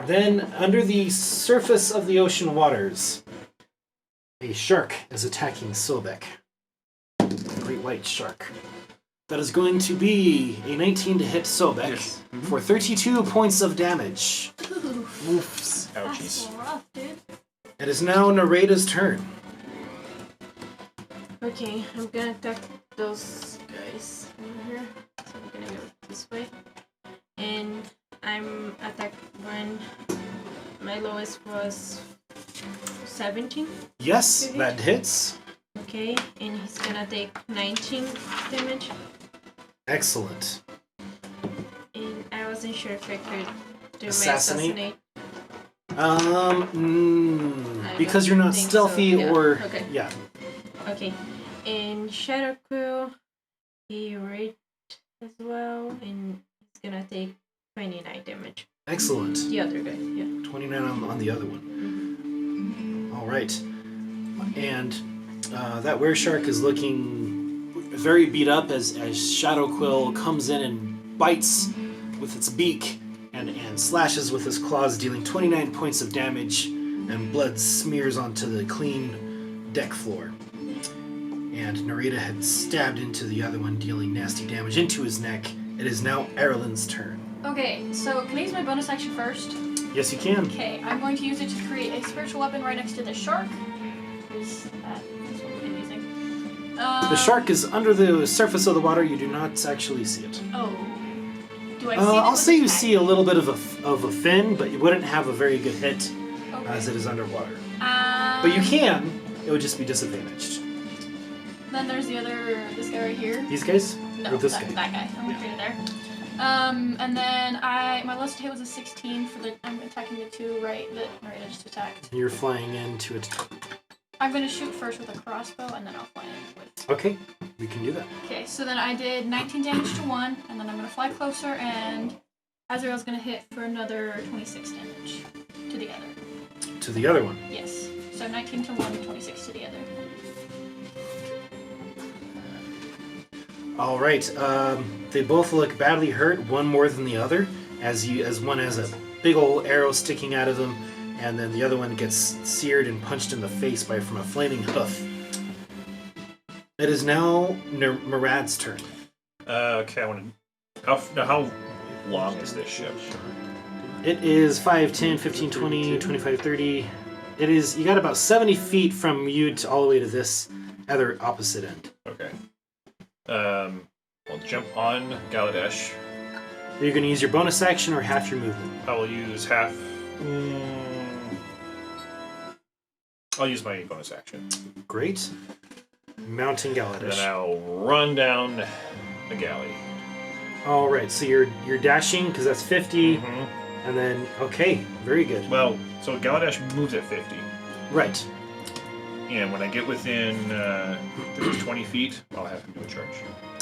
Then, under the surface of the ocean waters, a shark is attacking Sobek. A great white shark. That is going to be a 19 to hit Sobek Yes. for 32 points of damage. Oof. Oofs. Ouchies. That's rough, dude. It is now Nereida's turn. Okay, I'm gonna attack those guys over here. So I'm gonna go this way. And I'm attack when my lowest was 17. Yes, that hits. Okay, and he's gonna take 19 damage. Excellent. And I wasn't sure if I could do Assassinate? my assassinate. Because you're not think so, stealthy yeah. or... Okay. Yeah. Okay, and Shadow Quill, he read as well, and he's gonna take 29 damage. Excellent. The other guy, yeah. 29 on the other one. All right. And that wereshark is looking very beat up as Shadow Quill comes in and bites with its beak and slashes with his claws, dealing 29 points of damage, and blood smears onto the clean deck floor. And Narita had stabbed into the other one, dealing nasty damage into his neck. It is now Erlen's turn. Okay, so can I use my bonus action first? Yes, you can. Okay, I'm going to use it to create a spiritual weapon right next to the shark. That's what we've been using. The shark is under the surface of the water. You do not actually see it. Oh. Do I see it? I'll with say you attack? see a little bit of a fin, but you wouldn't have a very good hit Okay. as it is underwater. But you can. It would just be disadvantaged. Then there's this guy right here. These guys? No, Or this that guy? guy. I'm gonna create it there. And then my lowest hit was a 16 for I'm attacking the 2 right that Narita just attacked. You're flying into it. I'm gonna shoot first with a crossbow and then I'll fly in with. Okay, we can do that. Okay, so then I did 19 damage to 1, and then I'm gonna fly closer, and Azrael's gonna hit for another 26 damage to the other. To the other one. Yes. So 19 to 1, 26 to the other. All right. They both look badly hurt. One more than the other, as one has a big old arrow sticking out of them, and then the other one gets seared and punched in the face from a flaming hoof. It is now Murad's turn. Okay, I want to. How long is this ship? It is 5, 10, 15, 20, 25, 30. It is, you got about 70 feet from you all the way to this other opposite end. Okay. I'll jump on Galadesh Are you going to use your bonus action or half your movement? I will use half. I'll use my bonus action. Great. Mounting And then Galladish. I'll run down the galley. All right, so you're dashing because that's 50, Mm-hmm. and then okay, very good. Well, so Galladash moves at 50. Right. And when I get within 20 feet, I'll have him do a charge.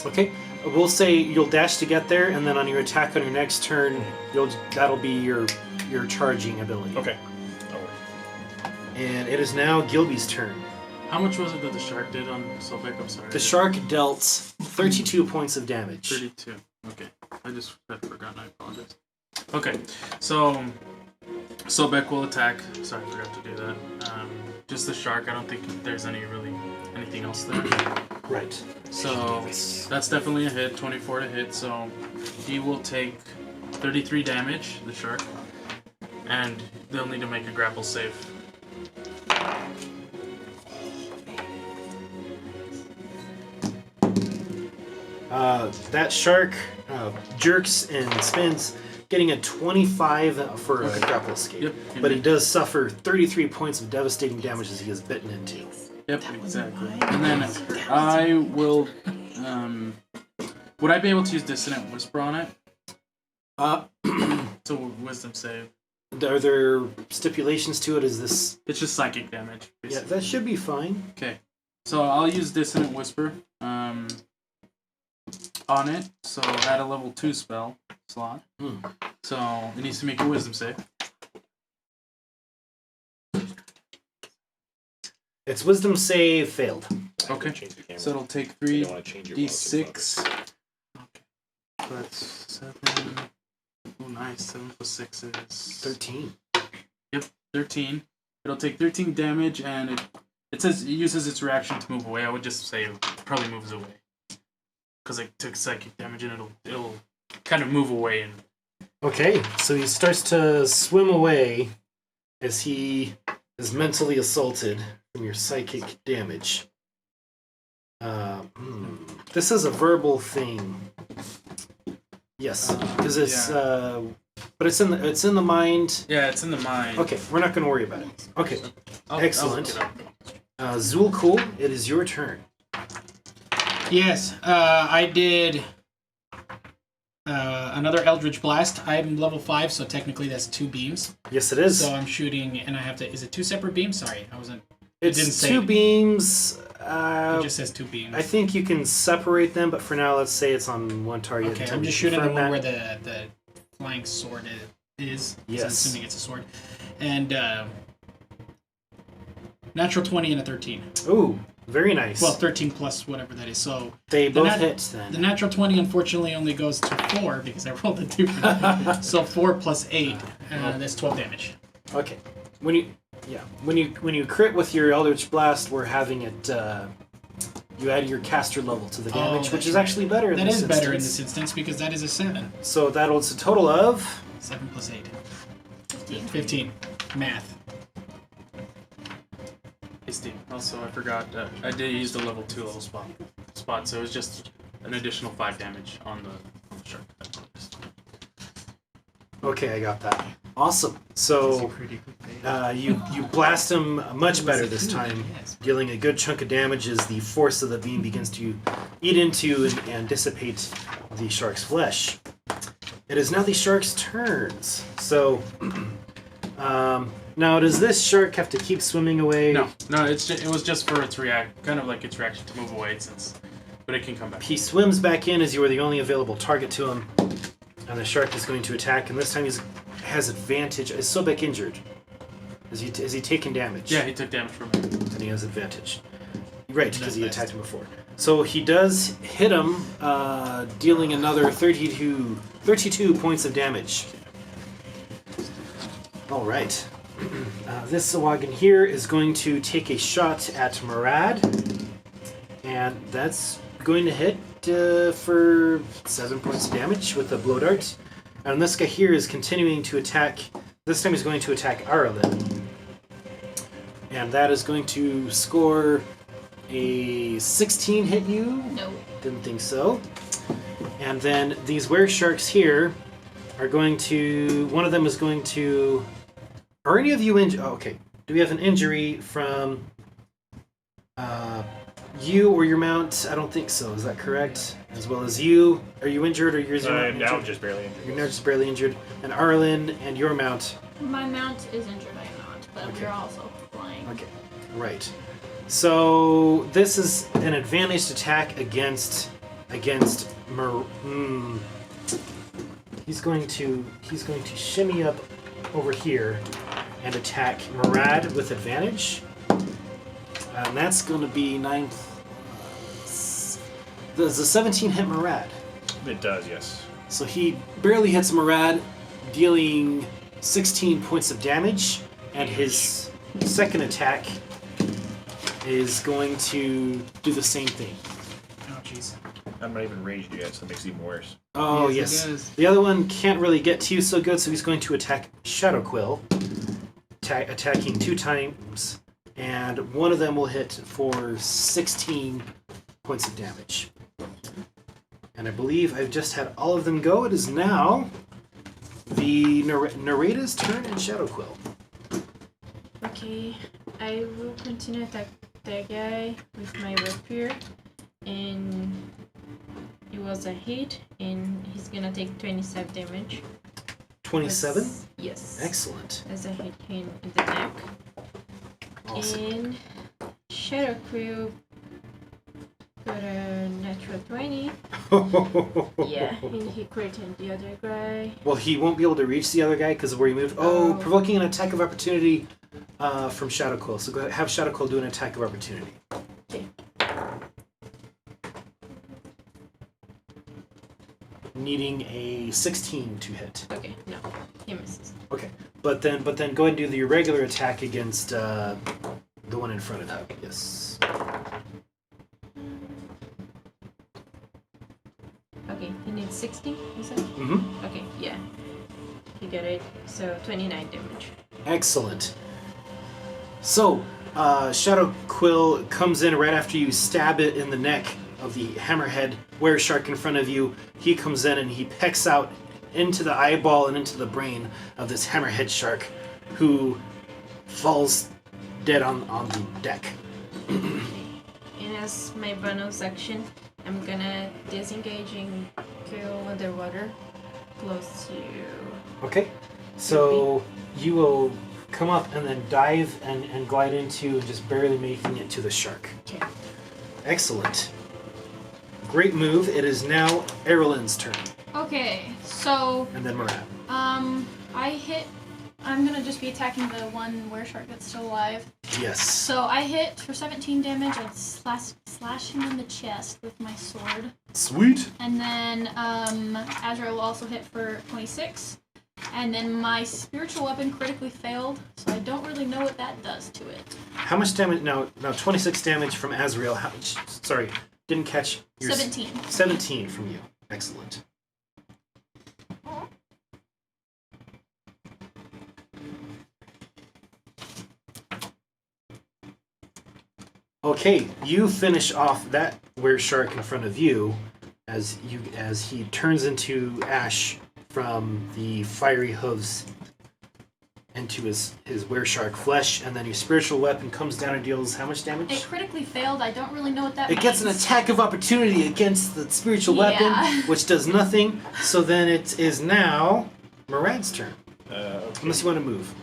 Okay. We'll say you'll dash to get there, and then on your attack on your next turn, that'll be your charging ability. Okay. That'll work. And it is now Gilby's turn. How much was it that the shark did on Sobek? I'm sorry. The shark dealt 32 points of damage. 32. Okay. I just had forgotten. I apologize. Okay. So Sobek will attack. Sorry, I forgot to do that. Just the shark. I don't think there's anything else there. Right. So that's definitely a hit. 24 to hit. So he will take 33 damage, the shark, and they'll need to make a grapple save. That shark jerks and spins, getting a 25 for a grapple escape. Yep. But he does suffer 33 points of devastating damage as he is bitten into. Yep, exactly. And then I will. Would I be able to use Dissonant Whisper on it? So Wisdom save. Are there stipulations to it? Is this... It's just psychic damage. Yeah, Basically. that should be fine. Okay. So I'll use Dissonant Whisper on it. So add a level 2 spell slot. So it needs to make a Wisdom save. Its wisdom save failed. Okay. Change the camera. So it'll take I 3 don't want to change your mouse above d6. Okay. So that's 7. Oh, nice. 7 plus 6 is 13. 13. It'll take 13 damage, and it says it uses its reaction to move away. I would just say it probably moves away, because it took psychic damage, and it'll kind of move away. And Okay, so he starts to swim away as he is mentally assaulted from your psychic damage. This is a verbal thing. Yes, because it's but it's in the mind. yeah, it's in the mind. Okay, we're not going to worry about it. Okay, I'll excellent. look it up. Zulkul, it is your turn. Yes, I did another Eldritch Blast. I'm level 5, so technically that's 2 beams. Yes, it is. So I'm shooting, and I have to... Is it 2 separate beams? Sorry, I wasn't... It's didn't say 2 it. beams. It just says 2 beams. I think you can separate them, but for now, let's say it's on one target. Okay, until I'm we just shooting the confirm one that. where the flying sword is. Yes. So I'm assuming it's a sword. And natural 20 and a 13. Ooh, very nice. Well, 13 plus whatever that is. So they both nat- hit then. the natural 20 unfortunately only goes to 4 because I rolled a 2. So 4 plus 8, that's 12 damage. Okay. When you crit with your Eldritch Blast, we're having it. You add your caster level to the damage, which that's is right. actually better. That in this is better in instance. this instance because that is a 7. So that's a total of 7 plus 8. 15. Math. Hey Steve, also I forgot, I did use the level 2 level spot, so it was just an additional 5 damage on the shark. Okay, I got that. Awesome. So you blast him much better this time, dealing a good chunk of damage as the force of the beam begins to eat into and dissipate the shark's flesh. It is now the shark's turns. So now does this shark have to keep swimming away? No, it was just for its kind of like its reaction to move away but it can come back. He swims back in as you are the only available target to him, and the shark is going to attack. And this time he has advantage. Is Sobek injured? Is he taking damage? Yeah, he took damage from it. And he has advantage. Right, because he attacked him before. So he does hit him, dealing another 32 points of damage. All right. This Sawagan here is going to take a shot at Murad, and that's going to hit for 7 points of damage with a blow dart. And this guy here is continuing to attack. This time he's going to attack Aralyn. And that is going to score a 16 hit you. No. Didn't think so. And then these were sharks here are going to. One of them is going to. Are any of you injured? Oh, okay. Do we have an injury from you or your mount? I don't think so. Is that correct? As well as you. Are you injured or yours? I'm injured? now just barely injured. You're now just barely injured. And Arlen and your mount. My mount is injured, I am not, but Okay. we're also flying. Okay. Right. So this is an advantaged attack against He's going to shimmy up over here and attack Murad with advantage. And that's going to be 9. Does a 17 hit Murad? It does, yes. So he barely hits Murad, dealing 16 points of damage, and his second attack is going to do the same thing. Oh, jeez. I'm not even raged yet, so it makes it even worse. Oh, Yes, yes. it does. The other one can't really get to you so good, so he's going to attack Shadow Quill, attacking 2 times, and one of them will hit for 16 points of damage. And I believe I've just had all of them go. It is now the narrator's turn and Shadow Quill. Okay, I will continue attack that guy with my rapier, and it was a hit, and he's gonna take 27 damage. 27? Yes. Excellent. As I hit him in the neck. Awesome. And Shadow Crew got a natural 20. Yeah, and he critted the other guy. Well, he won't be able to reach the other guy because of where he moved. Oh, Oh. provoking an attack of opportunity from Shadow Quill. So go ahead, have Shadow Quill do an attack of opportunity. Okay. Needing a 16 to hit. Okay, no, he misses. Okay, but then go ahead and do the regular attack against the one in front of you. Yes. Okay, he needs 60, you said? Mm-hmm. Okay, yeah. He got it, so 29 damage. Excellent. So, Shadow Quill comes in right after you stab it in the neck of the hammerhead were shark in front of you. He comes in and he pecks out into the eyeball and into the brain of this hammerhead shark, who falls dead on the deck. And as my bonus action, I'm gonna disengage and go underwater close to you. Okay, so you will come up and then dive and glide into, just barely making it to the shark. Okay. Excellent. Great move. It is now Erlen's turn, Okay, so and then Murad. I'm gonna just be attacking the one were shark that's still alive. Yes. So I hit for 17 damage. I slash him in the chest with my sword, Sweet. and then Azrael will also hit for 26. And then my spiritual weapon critically failed, so I don't really know what that does to it. How much damage? Now 26 damage from Azrael. How much? Sorry, didn't catch your 17. 17 from you. Excellent. Okay, you finish off that were shark in front of you as he turns into ash from the fiery hooves into his were shark flesh, and then your spiritual weapon comes down and deals how much damage? It critically failed. I don't really know what that It means. gets an attack of opportunity against the spiritual weapon, Yeah. which does nothing. So then it is now Murad's turn, Okay. unless you want to move.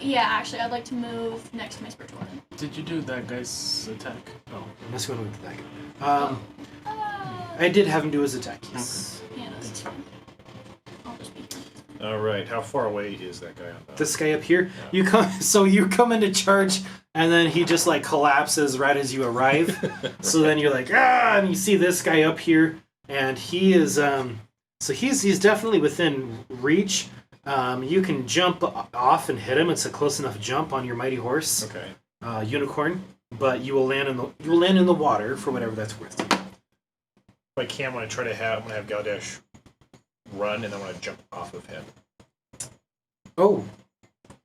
Yeah, actually, I'd like to move next to my spiritual weapon. Did you do that guy's attack? Oh, unless you want to move the back. I did have him do his attack. Yes. Yeah, no, that's fine. I'll just be here. All right. How far away is that guy on the? This guy up here. You come. So you come into charge, and then he just like collapses right as you arrive. So then you're like, ah, and you see this guy up here, and he is so he's definitely within reach. You can jump off and hit him. It's a close enough jump on your mighty horse, Okay. unicorn. But you will land in the water for whatever that's worth to you. If I can, I'm gonna have Galdash run, and then I'm gonna jump off of him. Oh,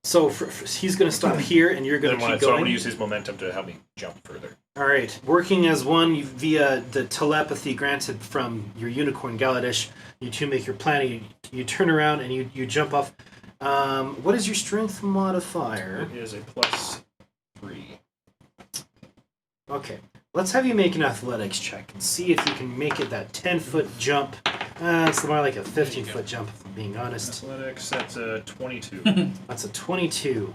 So he's going to stop here, and you're going to keep So I'm going. going to use his momentum to help me jump further. All right, working as one via the telepathy granted from your unicorn Galladish, you two make your plan. You turn around and you jump off. What is your strength modifier? It is a +3. Okay, let's have you make an athletics check and see if you can make it that 10-foot jump. It's more like a 15-foot jump, if I'm being honest. Athletics, that's a 22. That's a 22.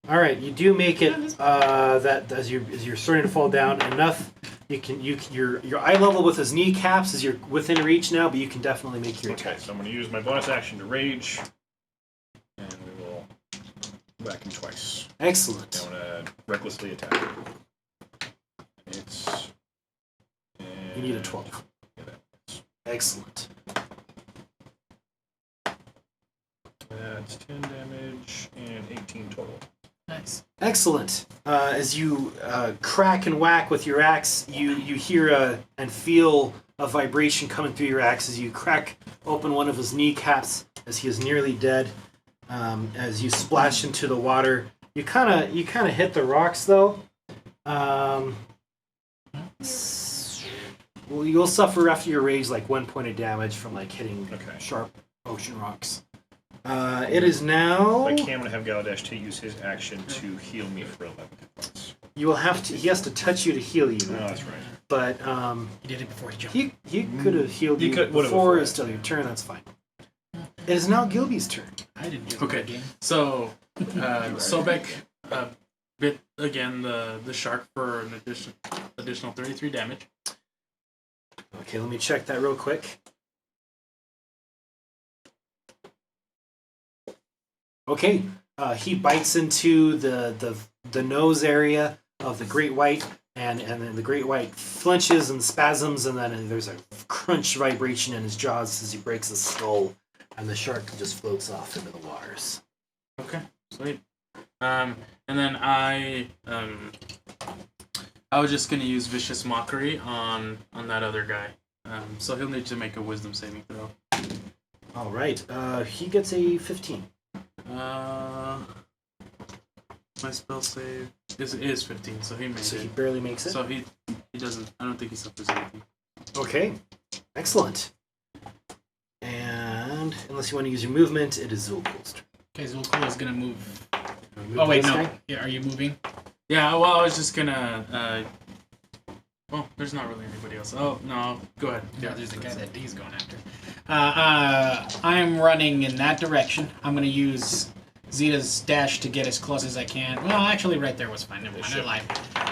All right, you do make it. That as you're starting to fall down enough, your eye level with his kneecaps is you're within reach now, but you can definitely make your Okay, attack. so I'm going to use my bonus action to rage, and we will whack him twice. Excellent. I'm going to recklessly attack. It's. You need a 12. Yeah, that's, Excellent. that's 10 damage and 18 total. Nice. Excellent. As you crack and whack with your axe, you hear and feel a vibration coming through your axe as you crack open one of his kneecaps as he is nearly dead. As you splash into the water, you kind of hit the rocks though. Well, you'll suffer after your rage like 1 point of damage from like hitting sharp ocean rocks. It is now. I can have Galladash to use his action to heal me for 11 points. You will have to. He has to touch you to heal you. Oh, that's right. But He did it before he jumped. he could have healed He you could- would've before before. it's still your turn. That's fine. It is now Gilby's turn. I didn't get Okay. the game. So, Sobek bit again the shark for an additional 33 damage. Okay, let me check that real quick. Okay, he bites into the nose area of the great white, and then the great white flinches and spasms, and then there's a crunch vibration in his jaws as he breaks his skull, and the shark just floats off into the waters. Okay, sweet. And then I was just gonna use vicious mockery on that other guy. So he'll need to make a wisdom saving throw. All right, he gets a 15. My spell save is 15, so he made So he it. barely makes it. So he doesn't. I don't think he suffers anything. Okay, excellent. And unless you want to use your movement, it is Zulkul's turn. Okay, Zulkul is gonna move. Move Oh wait, this no. guy? Yeah, are you moving? Yeah. Well, I was just gonna. Well, there's not really anybody else. Oh no, go ahead. Yeah, there's the guy that D's going after. I'm running in that direction. I'm gonna use Zeta's dash to get as close as I can. Well, actually, right there was fine. Never mind. I lied.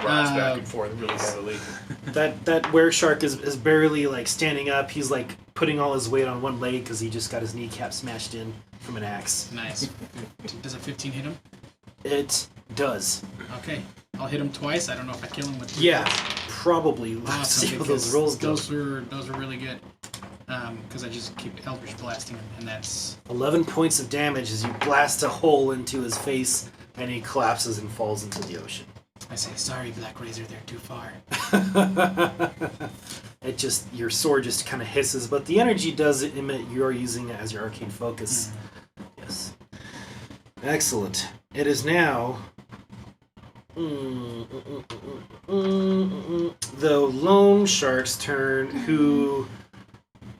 Rocks back and forth really heavily. That were shark is barely like standing up. He's like putting all his weight on one leg because he just got his kneecap smashed in from an axe. Nice. Does a 15 hit him? It does. Okay, I'll hit him twice. I don't know if I kill him with. Yeah, probably. Let's Awesome, see how those because rolls go. those were really good. Because I just keep Eldritch blasting him, and that's 11 points of damage as you blast a hole into his face, and he collapses and falls into the ocean. I say sorry, Black Razor. They're too far. It just your sword just kind of hisses, but the energy does emit. You are using it as your arcane focus. Yes. Excellent. It is now the lone shark's turn, who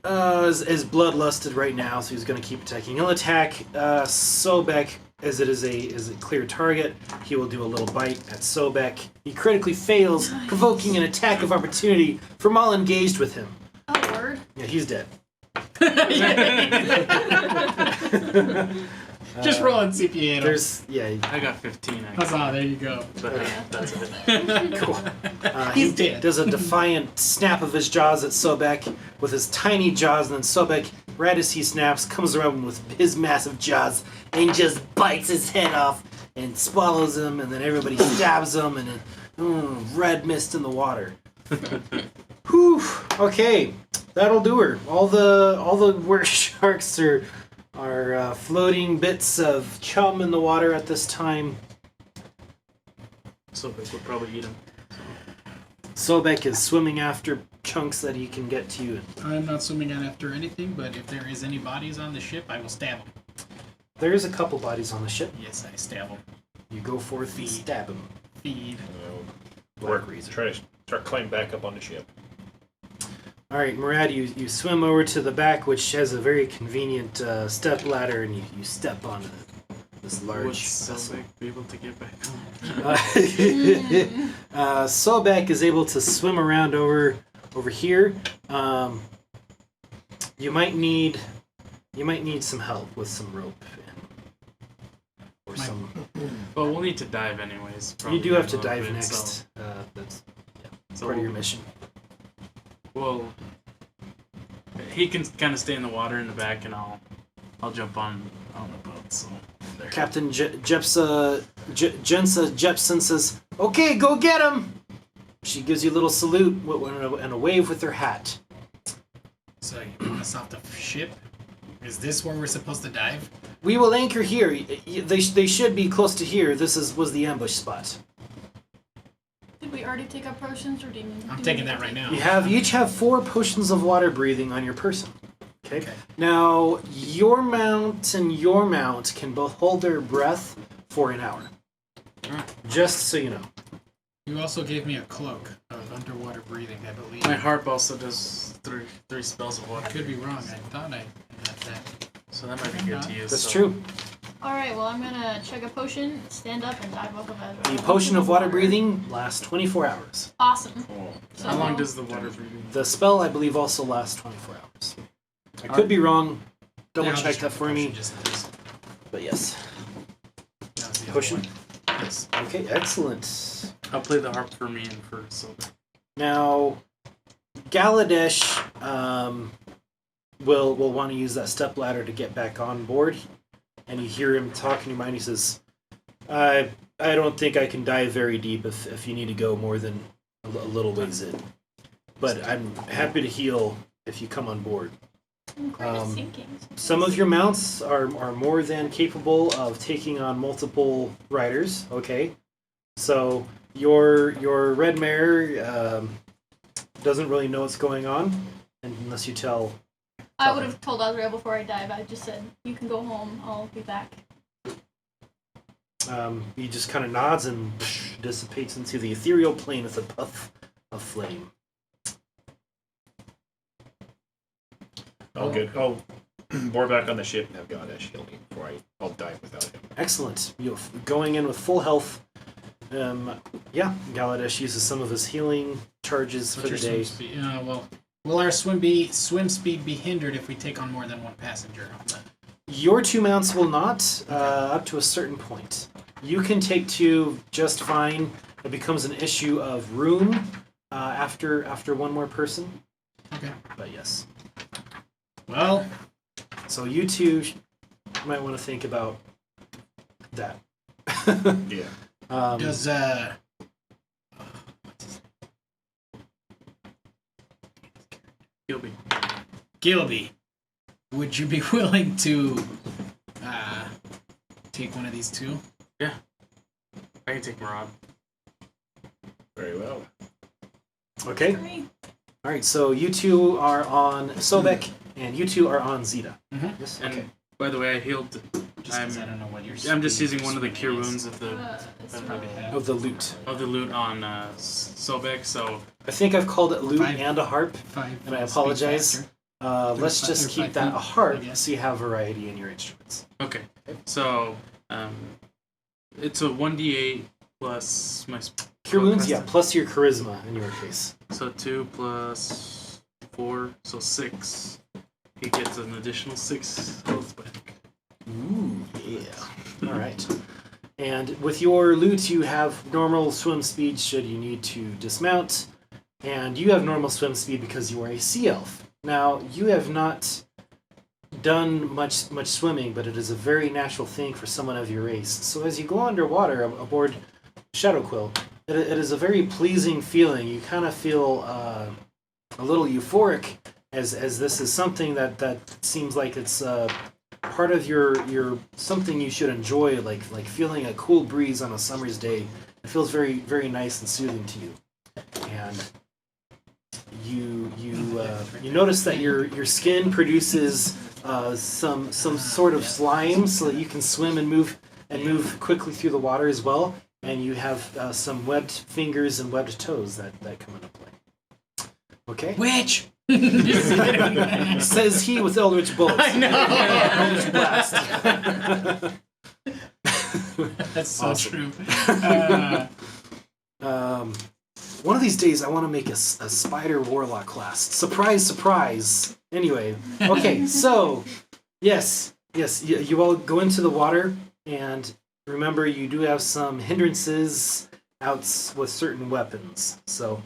is bloodlusted right now, so he's going to keep attacking. He'll attack Sobek as it is a clear target. He will do a little bite at Sobek. He critically fails, provoking an attack of opportunity from all engaged with him. Oh, word. Yeah, he's dead. Just rolling CPA. There's I got 15. Huzzah! There you go. But that's it. cool. He's He dead. does a defiant snap of his jaws at Sobek with his tiny jaws, and then Sobek, right as he snaps, comes around with his massive jaws and just bites his head off and swallows him, and then everybody stabs him, and red mist in the water. Whew. Okay, that'll do her. All the were sharks are floating bits of chum in the water at this time. Sobek would probably eat him. Sobek is swimming after chunks that he can get to. I'm not swimming out after anything, but if there is any bodies on the ship, I will stab them. There's a couple bodies on the ship. Yes, I stab him. You go forth and Feed. stab him. Feed. Work. Try to start climbing back up on the ship. All right, Murad, you swim over to the back, which has a very convenient step ladder, and you step onto this large Would vessel. Sobek be able to get back home? Sobek is able to swim around over here. You might need some help with some rope or some. Well, we'll need to dive anyways. You probably do have a to little dive bit, next. That's So part of your mission. Well, he can kind of stay in the water in the back, and I'll jump on the boat. So there. Captain Jensa Jepson says, "Okay, go get him." She gives you a little salute and a wave with her hat. So you want us off the ship? Is this where we're supposed to dive? We will anchor here. They should be close to here. This was the ambush spot. Did we already take our potions, or do you need? I'm taking that right now. You each have 4 potions of water breathing on your person. Okay. Okay. Now your mount and your mount can both hold their breath for an hour. Just so you know. You also gave me a cloak of underwater breathing, I believe. My harp also does three spells of I water. could be wrong. I thought I had that. So that might be good to use. That's so. true. All right. Well, I'm gonna chug a potion, stand up, and dive over The potion of water breathing lasts 24 hours. Awesome. Cool. So How long does the water breathing? The spell, I believe, also lasts 24 hours. I could be wrong. Double Yeah, I'll check just that try for the me. potion just in case. But yes. That was the other Potion? one. Yes. Okay, excellent. I'll play the harp for me and for Sobek. Now, Galadesh will want to use that step ladder to get back on board, and you hear him talk in your mind. He says, "I don't think I can dive very deep if you need to go more than a little ways in, but I'm happy to heal if you come on board." I'm quite a sinking. Some of your mounts are more than capable of taking on multiple riders. Okay, so your red mare doesn't really know what's going on unless you tell. I would have told Azrael before I dive. I just said, "You can go home. I'll be back." He just kind of nods and dissipates into the ethereal plane with a puff of flame. All good. I'll board back on the ship and have Galadesh heal me before I'll dive without him. Excellent. You're going in with full health. Galadesh uses some of his healing charges for What's the your day. swim speed? Will our swim speed be hindered if we take on more than one passenger? Your 2 mounts will not, up to a certain point. You can take 2 just fine. It becomes an issue of room after 1 more person. Okay. But yes. Well, So you 2 might want to think about that. Yeah. does Gilby. Gilby, would you be willing to take one of these 2? I can take Murad. Very well. Okay. Great. All right. So you 2 are on Sobek, and you 2 are on Zeta. Mhm. Yes. And Okay. by the way, I healed. Just 'cause I don't know what your I'm just speed using one of the cure swimming wounds is. of the It's Probably really- have. Of the loot. loot on Sobek. So I think I've called it loot Five. and a harp. 5 And I speed apologize. faster. Let's fi- just they're keep 5 that feet, a harp I guess. so you have variety in your instruments. okay. So it's a 1d8 plus my Cure wounds, yeah, spellcaster. plus your charisma in your case. So 2 plus 4, so 6. He gets an additional 6 health back. Ooh, yeah. All right. And with your loot, you have normal swim speed should you need to dismount, and you have normal swim speed because you are a sea elf. Now, you have not done much swimming, but it is a very natural thing for someone of your race. So as you go underwater aboard Shadow Quill, it is a very pleasing feeling. You kind of feel a little euphoric as this is something that seems like it's part of your something you should enjoy, like feeling a cool breeze on a summer's day. It feels very, very nice and soothing to you. And you notice that your skin produces some sort of slime so that you can swim and move quickly through the water as well. And you have some webbed fingers and webbed toes that come into play. Okay. Witch. Says he with Eldritch Bolts. I know. Eldritch Blast. That's so Awesome. true. One of these days, I want to make a spider warlock class. Surprise, surprise. Anyway, okay, so yes, you all go into the water, and remember, you do have some hindrances out with certain weapons. So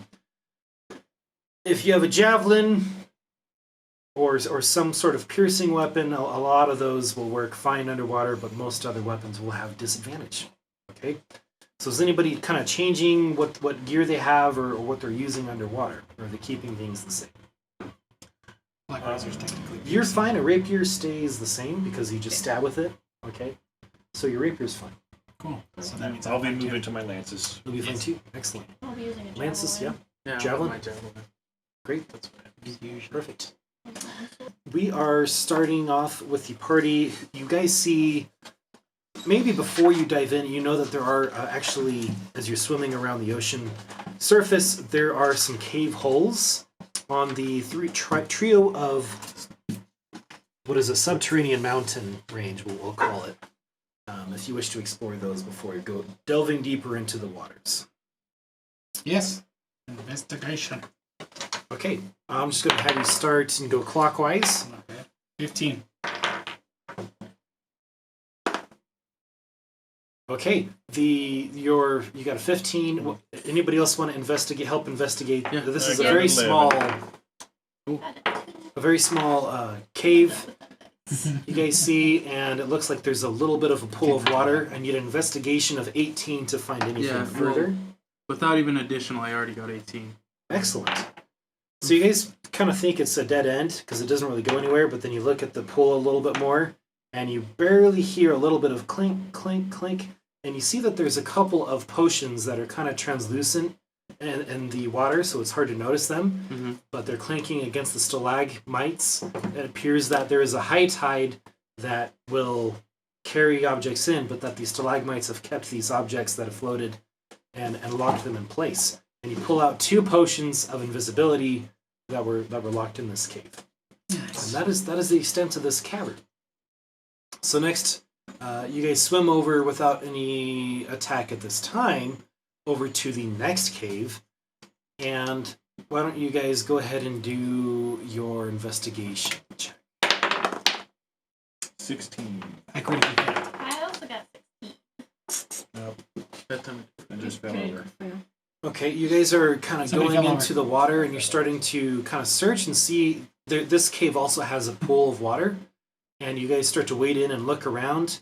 if you have a javelin or some sort of piercing weapon, a lot of those will work fine underwater, but most other weapons will have disadvantage. Okay? So is anybody kind of changing what gear they have or what they're using underwater? Or are they keeping things the same? Black razors technically. You're fine. A rapier stays the same because you just stab with it. Okay? So your rapier's fine. Cool. So that means I'll be fine, too. moving to my lances. You'll be fine too. Excellent. I'll be using a Lances, yeah. Yeah, Javelin? my javelin. Great. That's what Perfect. We are starting off with the party. You guys see, maybe before you dive in, you know that there are actually, as you're swimming around the ocean surface, there are some cave holes on the trio of, what is a subterranean mountain range, we'll call it, if you wish to explore those before you go delving deeper into the waters. Yes. Investigation. Okay, I'm just going to have you start and go clockwise. Not bad. 15. Okay, you got a 15. Anybody else want to help investigate? Yeah, This I is a got very 11. small cave you guys see, and it looks like there's a little bit of a pool of water. I need an investigation of 18 to find anything Yeah, further. Without even additional, I already got 18. Excellent. So you guys kind of think it's a dead end because it doesn't really go anywhere, but then you look at the pool a little bit more, and you barely hear a little bit of clink, clink, clink, and you see that there's a couple of potions that are kind of translucent in the water, so it's hard to notice them, Mm-hmm. but they're clanking against the stalagmites. It appears that there is a high tide that will carry objects in, but that these stalagmites have kept these objects that have floated and locked them in place. And you pull out 2 potions of invisibility that were locked in this cave. Nice. And that is the extent of this cavern. So next, you guys swim over without any attack at this time over to the next cave. And why don't you guys go ahead and do your investigation check. 16. I critically failed. I also got 16. Nope. That time. I just fell over. Okay, you guys are kind of Somebody going fell into over. the water, and you're starting to kind of search and see. This cave also has a pool of water, and you guys start to wade in and look around,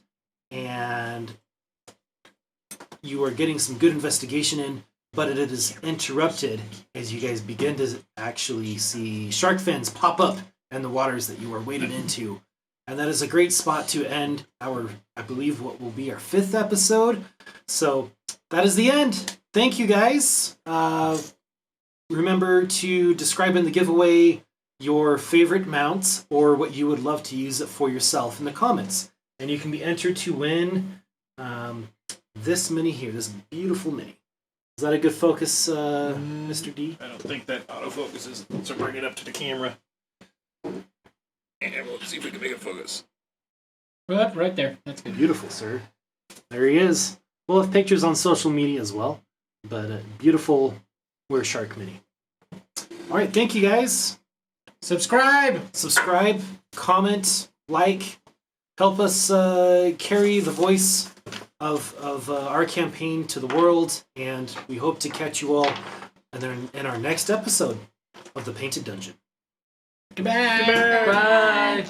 and you are getting some good investigation in, but it is interrupted as you guys begin to actually see shark fins pop up in the waters that you are wading into. And that is a great spot to end our, I believe, what will be our 5th episode. So that is the end. Thank you, guys. Remember to describe in the giveaway your favorite mounts or what you would love to use it for yourself in the comments. And you can be entered to win this mini here, this beautiful mini. Is that a good focus, Mr. D? I don't think that autofocuses, so bring it up to the camera. And we'll see if we can make it focus. Well, right there. That's good. Beautiful, sir. There he is. We'll have pictures on social media as well. But beautiful Were Shark Mini. All right, thank you guys. Subscribe. Subscribe, comment, like, help us carry the voice of our campaign to the world, and we hope to catch you all in our next episode of The Painted Dungeon. Goodbye. Bye.